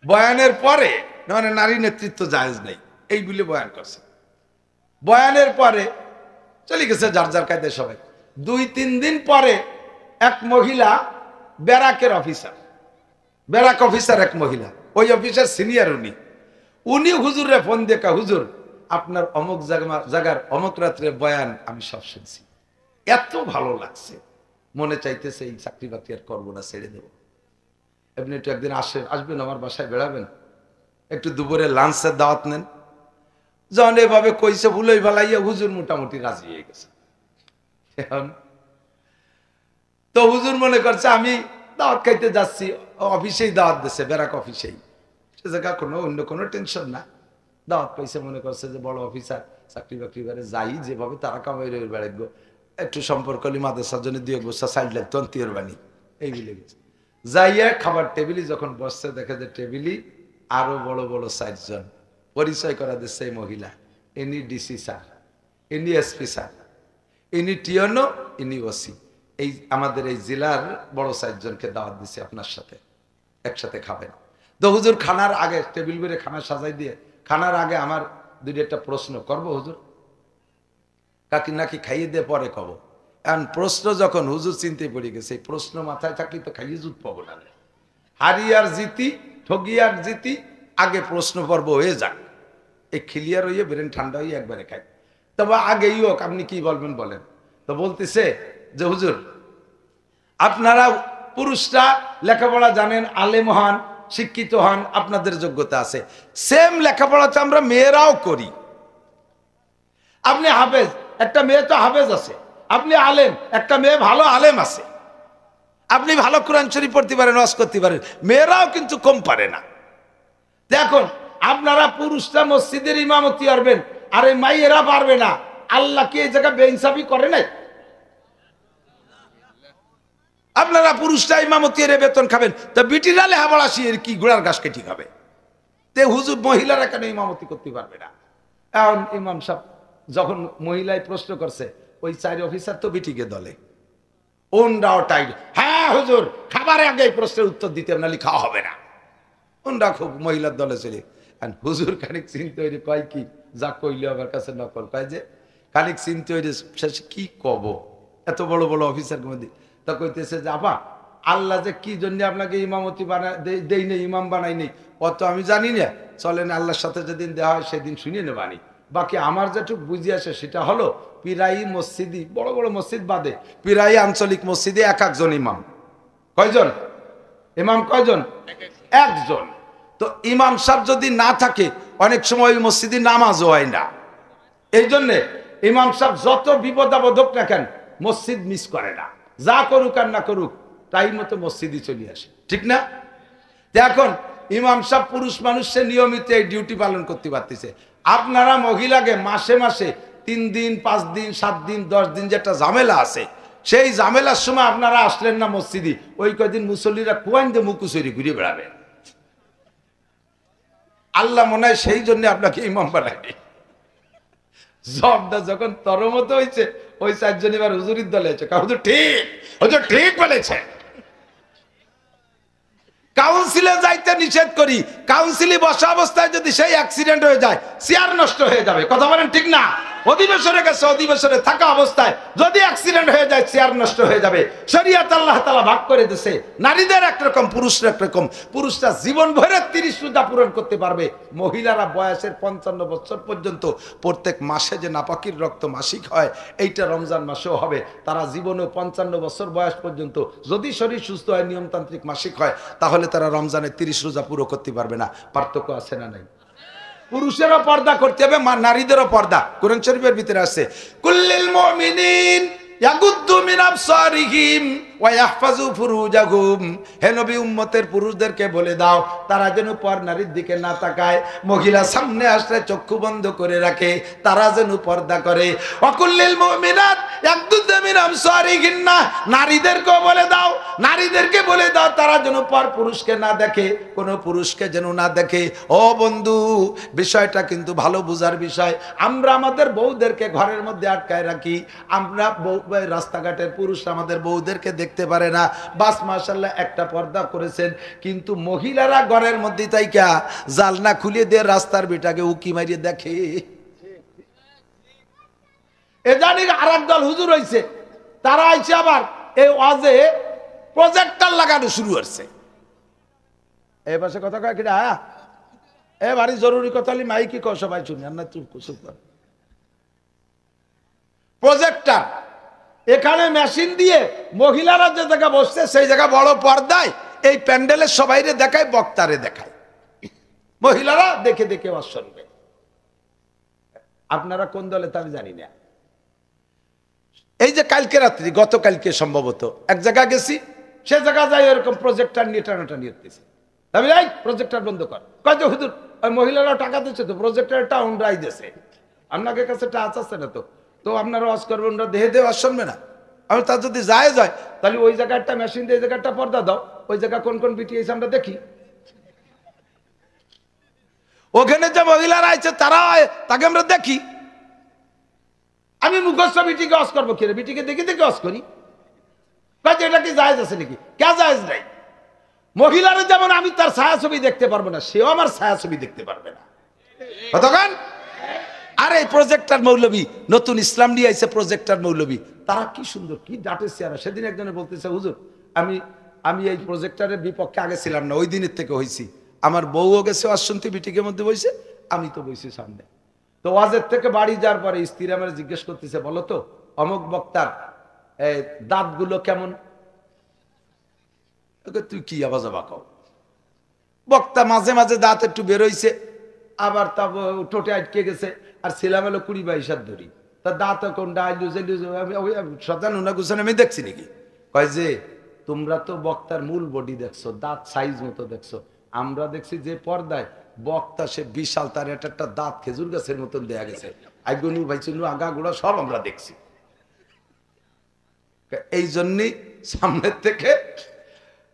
বয়ানের পরে মানে নারী নেতৃত্ব জায়েজ নেই এই বলে বয়ান করছে। বয়ানের পরে চলে গেছে যার যার কায়দায় সবাই। 2-3 দিন পরে এক মহিলা ব্যারাকের অফিসার, ব্যারাক অফিসার এক মহিলা, ওই অফিসার সিনিয়র, উনি হুজুরে ফোন দেখা, হুজুর আপনার অমুক জায়গার অমুক রাত্রে বয়ান আমি সব শুনছি, এত ভালো লাগছে, মনে চাইতেছে এই চাকরি বাকরি আর করবো না, ছেড়ে দেবো। আপনি একটু একদিন আসবেন আমার বাসায়, বেড়াবেন, একটু দুপুরে লাঞ্চের দাওয়াত নেন। যখন এভাবে কইছে ভুলই ভালাইয়া হুজুর মোটামুটি রাজি হয়ে গেছে। এখন তো হুজুর মনে করছে আমি দাওয়াত খাইতে যাচ্ছি, অফিসেই দাওয়াত দিচ্ছে, ব্যারাক অফিসেই, সে জায়গা কোনো অন্য কোনো টেনশন না। দাওয়াত পাইছে, মনে করছে যে বড় অফিসার, চাকরি বাকরি বারে যাই, যেভাবে তারা কামাই রয়ে বেড়াইব, একটু সম্পর্ক হলে মাদ্রাসার জন্য 2 বছর সাইড লাগতো, অন্তির বাণী এই মিলে গেছে। যাইয়া খাবার টেবিলে যখন বসছে, দেখে যে টেবিলে আরো বড় বড় 4 জন পরিচয় করা দিচ্ছে। এই মহিলা, ইনি ডিসি স্যার, ইনি এসপি স্যার, ইনি টিয়নো, ইনি ওসি, এই আমাদের এই জেলার বড় 4 জনকে দাওয়াত দিচ্ছে, আপনার সাথে একসাথে খাবেন। তো হুজুর খানার আগে টেবিল বেড়ে খানা সাজাই দিয়ে, খানার আগে আমার 2-1টা প্রশ্ন করবো হুজুর, কাকি নাকি খাইয়ে দিয়ে পরে কব। এখন প্রশ্ন যখন হুজুর চিনতে পড়ে গেছে, এই প্রশ্ন মাথায় থাকলে তো খাইয়ে জুত পাবো না, হারি আর জিতি, ঠগি আর জিতি, আগে প্রশ্ন পর্ব হয়ে যাক, এই ক্লিয়ার হইয়ে ব্রেন ঠান্ডা হয়ে একবারে খাই। তবে আগেই হোক, আপনি কি বলবেন বলেন। তো বলতেছে যে হুজুর আপনারা পুরুষরা লেখাপড়া জানেন, আলেম হন, শিক্ষিত হন, আপনাদের যোগ্যতা আছে, সেম লেখাপড়াতে আমরা মেয়েরাও করি। আপনি হাফেজ, একটা মেয়ে তো হাফেজ আছে, আপনি আলেম, একটা মেয়ে ভালো আলেম আছে, আপনি ভালো কোরআন শরীফ পড়তে পারেন, ওয়াজ করতে পারেন, মেয়েরাও কিন্তু কম পারে না। দেখুন আপনারা পুরুষরা মসজিদের ইমামতি পারবেন, আর এই মাইয়েরা পারবে না, আল্লাহ কি এই জায়গায় বেইনসাফি করে নাই? আপনারা পুরুষরা ইমামতি এর বেতন খাবেন, তা বিটিরা লেহাপড়া শিয়ের কি ঘোড়ার ঘাস কেটে খাবে? তে হুজুর মহিলারা কেন ইমামতি করতে পারবে না? এখন ইমাম সাহেব যখন মহিলায় প্রশ্ন করছে, ওই 4 অফিসার তো বিটিকে দলে, ওনরাও টাইট, হ্যাঁ হুজুর খাবার আগে এই প্রশ্নের উত্তর দিতে নালি খাওয়া হবে না, ওনরা খুব মহিলার দলে চলে। হুজুর খানিক চিন্তা হইলে কয় কি, যা কইলে আমার কাছে নকল, কয় যে খানিক চিন্তা হইলে শেষে কি কব, এত বড় বড় অফিসার মধ্যে তা কইতেছে যে আপা আল্লাহ যে কি জন্য আপনাকে ইমামতি দেই নেই, ইমাম বানাই নেই, অত আমি জানি না, চলেন আল্লাহর সাথে যেদিন দেওয়া হয় সেদিন শুনিয়ে নেবানি। বাকি আমার যেটুকু বুঝে আসে সেটা হলো, পিরাই মসজিদি, বড় বড় মসজিদ বাদে পিরাই আঞ্চলিক মসজিদে 1-1 ইমাম। কয়জন ইমাম? কয়জন? 1 জন। তো ইমাম সাহেব যদি না থাকে, অনেক সময় ওই মসজিদে নামাজও হয় না। এই জন্যে ইমাম সাহেব যত বিপদ আপদ হোক না কেন, মসজিদ মিস করে না, যা করুক আর না করুক টাইম মতো মসজিদে চলে আসে, ঠিক না? এখন ইমাম সাহেব পুরুষ মানুষের নিয়মিত এই ডিউটি পালন করতে পারতেছে। আপনারা মহিলাকে মাসে মাসে 3 দিন 5 দিন 7 দিন 10 দিন যেটা ঝামেলা আছে, সেই ঝামেলার সময় আপনারা আসলেন না মসজিদে, ওই কয়দিন মুসল্লিরা কুয়াইন দিয়ে মুকুচুরি ঘুরে বেড়াবে। আল্লাহ মনে হয় সেই জন্য আপনাকে ইমাম বানায়নি। জবটা যখন তরমত হয়েছে, ওই 4 জন এবার হুজুরির দলে আছে, হুজুর ঠিক, হুজুর ঠিক বলেছে। কাউন্সিলে যাইতে নিষেধ করি, কাউন্সিলে বসা অবস্থায় যদি সেই অ্যাক্সিডেন্ট হয়ে যায়, চেয়ার নষ্ট হয়ে যাবে, কথা বলেন ঠিক না? অধিবেশনে গেছে, অধিবেশনে থাকা অবস্থায় যদি অ্যাক্সিডেন্ট হয়ে যায়, চেয়ার নষ্ট হয়ে যাবে। শরীয়ত আল্লাহ তাআলা ভাগ করে দিয়েছে, নারীদের একরকম, পুরুষরা একরকম। পুরুষরা জীবন ভরে 30 রোজা পূরণ করতে পারবে, মহিলারা বয়সের 55 বছর পর্যন্ত প্রত্যেক মাসে যে নাপাকির রক্ত মাসিক হয়, এইটা রমজান মাসেও হবে। তারা জীবনে 55 বছর বয়স পর্যন্ত যদি শরীর সুস্থ হয়, নিয়মতান্ত্রিক মাসিক হয়, তাহলে তারা রমজানে 30 রোজা পুরো করতে পারবে না। পার্থক্য আছে না নাই? পুরুষেরও পর্দা করতে হবে, নারীদেরও পর্দা। কোরআন শরীফের ভিতরে আছে, কুল্লিল মুমিনিন ইয়াগুদ্দু মিন আবসারিহিম ওয়া ইয়াহফাজু ফুরুজাহুম, হে নবী উম্মতের পুরুষদেরকে বলে দাও তারা যেন পর নারীর দিকে না তাকায়, মহিলা সামনে আসলে চক্ষু বন্ধ করে রাখে, তারা যেন পর্দা করে। ওয়াকুল্লিল মুমিনাত ইয়াগদুদনা মিন আবসারিহিন্না, নারীদেরকেও বলে দাও, নারীদেরকে বলে দাও তারা যেন পর পুরুষকে না দেখে, কোনো পুরুষকে যেন না দেখে। ও বন্ধু, বিষয়টা কিন্তু ভালো বুঝার বিষয়। আমরা আমাদের বউদেরকে ঘরের মধ্যে আটকায় রাখি, আমরা রাস্তাঘাটের পুরুষ আমাদের বউদেরকে দেখতে পারে না, বাস মাশাআল্লাহ একটা পর্দা করেছেন, কিন্তু মহিলারা ঘরের মধ্যে তাইকা জালনা খুলে দিয়ে রাস্তার বেটাকে উকি মারিয়ে দেখে। এ জানি আরেক দল হুজুর হইছে, তারা আইছে আবার এই ওয়াজে প্রজেক্টর লাগানো শুরু করছে। এই পাশে কথা কয় কিনা, এ বাড়ি জরুরি কথা মাইকি কও, সবাই শুনি না, চুপ চুপ কর। প্রজেক্টর, এখানে মেশিন দিয়ে মহিলারা যে জায়গা বসছে সেই জায়গা বড় পর্দায় এই প্যান্ডেলের সবাইরে দেখায়, বক্তারে দেখায়, মহিলারা দেখে দেখে ওয়াজ শুনবে। আপনারা কোন দলে তা আমি জানি না। এই যে কালকে রাত্রি, গতকালকে সম্ভবত এক জায়গা গেছি, সে জায়গা যাই এরকম প্রজেক্টর নিয়ে টানাটানি হতেছে। আমি এই প্রজেক্টর বন্ধ কর, কয় যে হুজুর ওই মহিলারা টাকা দিচ্ছে তো, প্রজেক্টরটা ওনরাই দিয়েছে, আপনাকে কাছে টাচ আছে না তো, তো আপনারা ওয়াজ করবেন, ওরা দেহে দেহে ওয়াজ শুনবে না। আমি তার যদি যায় যায় তাহলে ওই জায়গাটা মেশিন দিয়ে, এই জায়গাটা পর্দা দাও, ওই জায়গা কোন কোন বিটি এসে আমরা দেখি। ওখানে যে মহিলারা আছে তারা তাকে আমরা দেখি। আমি মুখস্থ বিটিকে ওয়াজ করবো কি রে, বিটিকে দেখে দেখে ওয়াজ করি, কাজে এটা কি জায়েজ আছে নাকি? কে জায়েজ নাই? মহিলারা যেমন আমি তার ছায়াছবি দেখতে পারবো না, সেও আমার ছায়াছবি দেখতে পারবে না। কতক্ষণ? আর এই প্রজেক্টর মৌলবী, নতুন ইসলাম নিয়ে আইছে প্রজেক্টর মৌলবী, তারা কি সুন্দর কি ডাটেছে। আর সেদিন একজনে বলতেছে হুজুর আমি এই প্রজেক্টরের বিপক্ষে আগে ছিলাম না, ওই দিনের থেকে হয়েছি, আমার বউও গেছে ওয়াজ শুনতে, বিটিকের মধ্যে বইছে, আমি তো বইছি সামনে। তো ওয়াজের থেকে বাড়ি যাওয়ার পরে স্ত্রী আমার জিজ্ঞেস করতেছে, বলো তো অমুক বক্তার দাঁতগুলো কেমন? তুই কি আবাজাবা কও? বক্তা মাঝে মাঝে দাঁত একটু বেরোইছে, আবার তা টোটে আটকে গেছে, আর ছিলাম হলো 20-22 হাত ধরি, তার দাঁত কোনটা সাজানো না গুছানো আমি দেখছি নাকি? কয় যে তোমরা তো বক্তার মূল বডি দেখছো, দাঁত সাইজ মতো দেখছো, আমরা দেখছি যে পর্দায় বক্তা সে বিশাল, তার একটা দাঁত খেজুর গাছের মতন দেয়া গেছে, আইগুনু ভাইচুনু আগা গোড়া সব আমরা দেখছি। এই জন্যই সামনের থেকে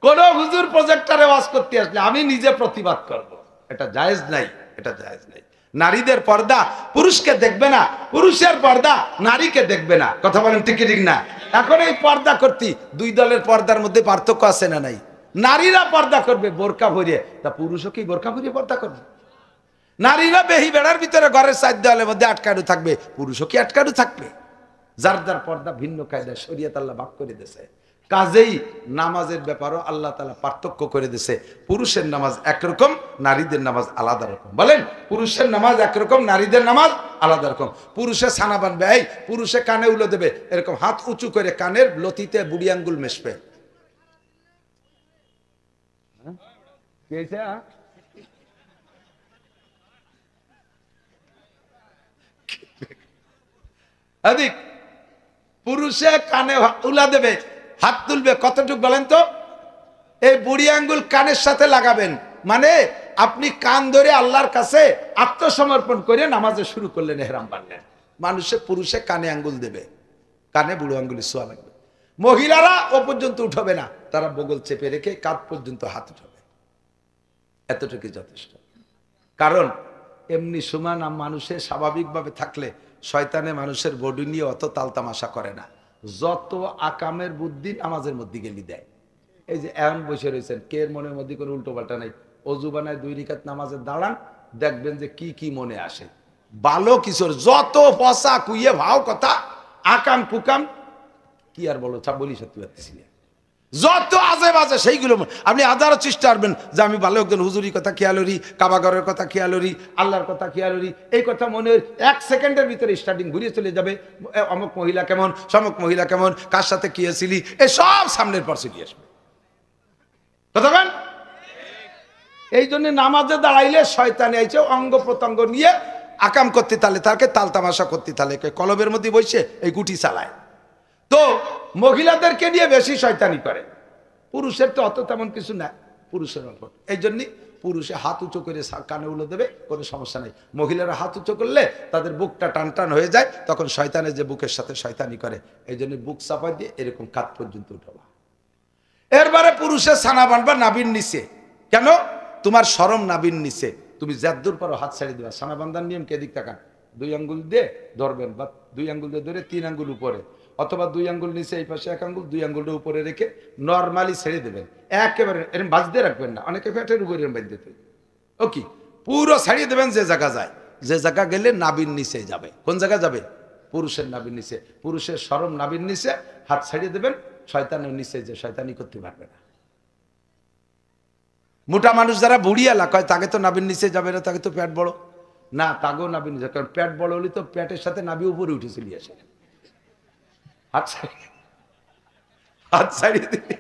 কোন হুজুর প্রজেক্টরে ওয়াজ করতে আসলে আমি নিজে প্রতিবাদ করব, এটা জায়েজ নাই, এটা জায়েজ নাই। নারীদের পর্দা পুরুষকে দেখবে না, পুরুষের পর্দা নারীকে দেখবে না। কথা বলেন ঠিক ঠিক না? এখন এই পর্দা করতে দুই দলের পর্দার মধ্যে পার্থক্য আছে না নাই? নারীরা পর্দা করবে বোরকা ভরিয়ে, তা পুরুষও কি বোরকা ভরিয়ে পর্দা করবে? নারীরা বেহি বেড়ার ভিতরে ঘরের সাইড দেওয়ালের মধ্যে আটকানো থাকবে, পুরুষও কি আটকানো থাকবে? যার যার পর্দা ভিন্ন কায়দায় শরীয়ত আল্লাহ ভাগ করে দিয়েছে। কাজেই নামাজের ব্যাপারও আল্লাহ তাআলা পার্থক্য করে দিয়েছে, পুরুষের নামাজ একরকম, নারীদের নামাজ আলাদা রকম। বলেন, পুরুষের নামাজ একরকম, নারীদের নামাজ আলাদা রকম। পুরুষে ছানা বানবে, এই পুরুষে কানে উলো দেবে, এরকম হাত উঁচু করে কানের লতিতে বুড়ি আঙ্গুল মেশবে। পুরুষে কানে উলা দেবে, হাত তুলবে, কতটুক বলেন তো? এই বুড়ি আঙ্গুল কানের সাথে লাগাবেন, মানে আপনি কান ধরে আল্লাহর কাছে আত্মসমর্পণ করে নামাজে শুরু করলেন, এহরাম বানলেন। মানুষে পুরুষে কানে আঙ্গুল দেবে, কানে বুড়ো আঙ্গুলি ছোঁয়া লাগবে। মহিলারা ও পর্যন্ত উঠবে না, তারা বগল চেপে রেখে কাঁধ পর্যন্ত হাত উঠাবে, এতটুকু যথেষ্ট। কারণ এমনি সমান মানুষের স্বাভাবিকভাবে থাকলে শয়তানে মানুষের বডি নিয়ে অত তালতামাশা করে না, যত আকামের বুদ্ধি নামাজের মধ্যে গেলি দেয়। এই যে এখন বসে রয়েছেন, কে মনের মধ্যে কোনো উল্টো পাল্টা নাই, অজু বানায় 2 রাকাত নামাজের দাঁড়ান, দেখবেন যে কি কি মনে আসে। ভালো কিশোর যত পচা কুইয়ে ভাও কথা, আকাম কুকাম কি আর বলো, বলি সত্যি পারতেছি না, যত আজে বাজে সেইগুলো আপনি হাজারো চেষ্টা করবেন যে আমি ভালো একজন হুজুরির কথা খেয়ালরি, কাবাগরের কথা খেয়ালরি, আল্লাহর কথা খেয়ালরি, এই কথা মনে 1 সেকেন্ডের ভিতরে স্টার্টিং ঘুরিয়ে চলে যাবে। অমুক মহিলা কেমন, সমক মহিলা কেমন, কার সাথে কি হয়েছিলি, এই সব সামনের পর চলে আসবে। কথা বলেন? এই জন্য নামাজে দাঁড়াইলে শয়তানে আইছে অঙ্গ প্রত্যঙ্গ নিয়ে আকাম করতে, তাহলে তাকে তালতামাশা করতে, তাহলে কলবের মধ্যে বসে এই গুটি চালায়। তো মহিলাদেরকে নিয়ে বেশি শয়তানি করে, পুরুষের তো অত তেমন কিছু না, পুরুষের অল্প। এই জন্যই পুরুষে হাত উঁচু করে কানে উলে দেবে, কোনো সমস্যা নেই। মহিলারা হাত উঁচু করলে তাদের বুকটা টান টান হয়ে যায়, তখন শয়তানের যে বুকের সাথে শয়তানি করে, এই জন্য বুক চাপাই দিয়ে এরকম কাত পর্যন্ত উঠাবা। এরবারে পুরুষের ছানা বানবা নাবির নিচে। কেন? তোমার শরম নাবির নিচে, তুমি যদ্দূর পারো হাত ছেড়ে দেবা। ছানা বান্ধার নিয়ম কে দিক তাকান, 2 আঙ্গুল দিয়ে ধরবেন, বা 2 আঙ্গুল দিয়ে ধরে 3 আঙ্গুল উপরে, অথবা 2 আঙ্গুল নিচে এই পাশে 1 আঙ্গুল, 2 আঙ্গুলটা উপরে রেখে নর্মালি ছেড়ে দেবেন। একেবারে এরকম বাজতে রাখবেন না, অনেকে ফ্যাটের উপরে এরকম বাঁধতে দেবে। ওকে, পুরো ছাড়িয়ে দেবেন, যে জায়গা যায়, যে জায়গা গেলে নাবির নিচে যাবে। কোন জায়গা যাবে? পুরুষের নাবির নিচে। পুরুষের শরম নাবির নিচে, হাত ছাড়িয়ে দেবেন, শয়তানের নিচে যে শয়তানি করতে পারবে না। মোটা মানুষ যারা বুড়িয়ালা কয় তাকে তো নাবির নিচে যাবে না, তাকে তো পেট বড় না, তাকেও নাবির নিচে, কারণ পেট বড় হলে তো পেটের সাথে নাবি উপরে উঠে চলে আসে। হাত ছাড়িয়ে দিলে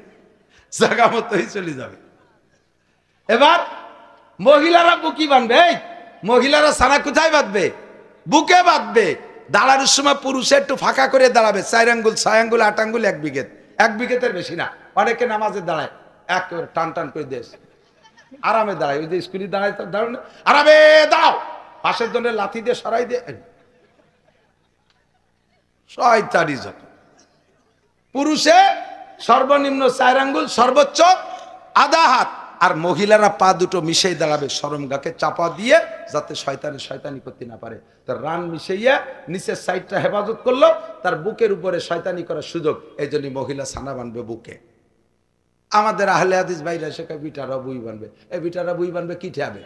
জায়গা মতোই চলে যাবে। এবার মহিলারা বুকি বাঁধবে, মহিলারা ছানা কোথায় বাঁধবে? বুকে বাঁধবে। দাঁড়ানোর সময় পুরুষে একটু ফাঁকা করে দাঁড়াবে, 4 আঙ্গুল 6 আঙ্গুল 8 আঙ্গুল 1 বিঘেত, 1 বিঘেতের বেশি না। অনেকে নামাজে দাঁড়ায় একেবারে টান টান করে দেশ, আরামে দাঁড়ায়, ওই যে স্কুলে দাঁড়ায় দাঁড়ানো, আরামে দাঁড়াও, পাশের জন্য লাথি দিয়ে সরাই দিয়ে শয়তানি যত। পুরুষে সর্বনিম্ন 4 আঙ্গুল, সর্বোচ্চ আধা হাত। আর মহিলারা পা দুটো মিশিয়ে দাঁড়াবে, শরম গাকে চাপা দিয়ে, যাতে শয়তানি করতে না পারে। তার রান মিশাইয়া নিচের সাইডটা হেফাজত করলো, তার বুকের উপরে শয়তানি করার সুযোগ। এই জন্য মহিলা ছানা বানবে বুকে। আমাদের আহলে হাদিস ভাইরা সে বিটারা বুই বানবে, এই বিটারা বুই বানবে কি ঠাবে?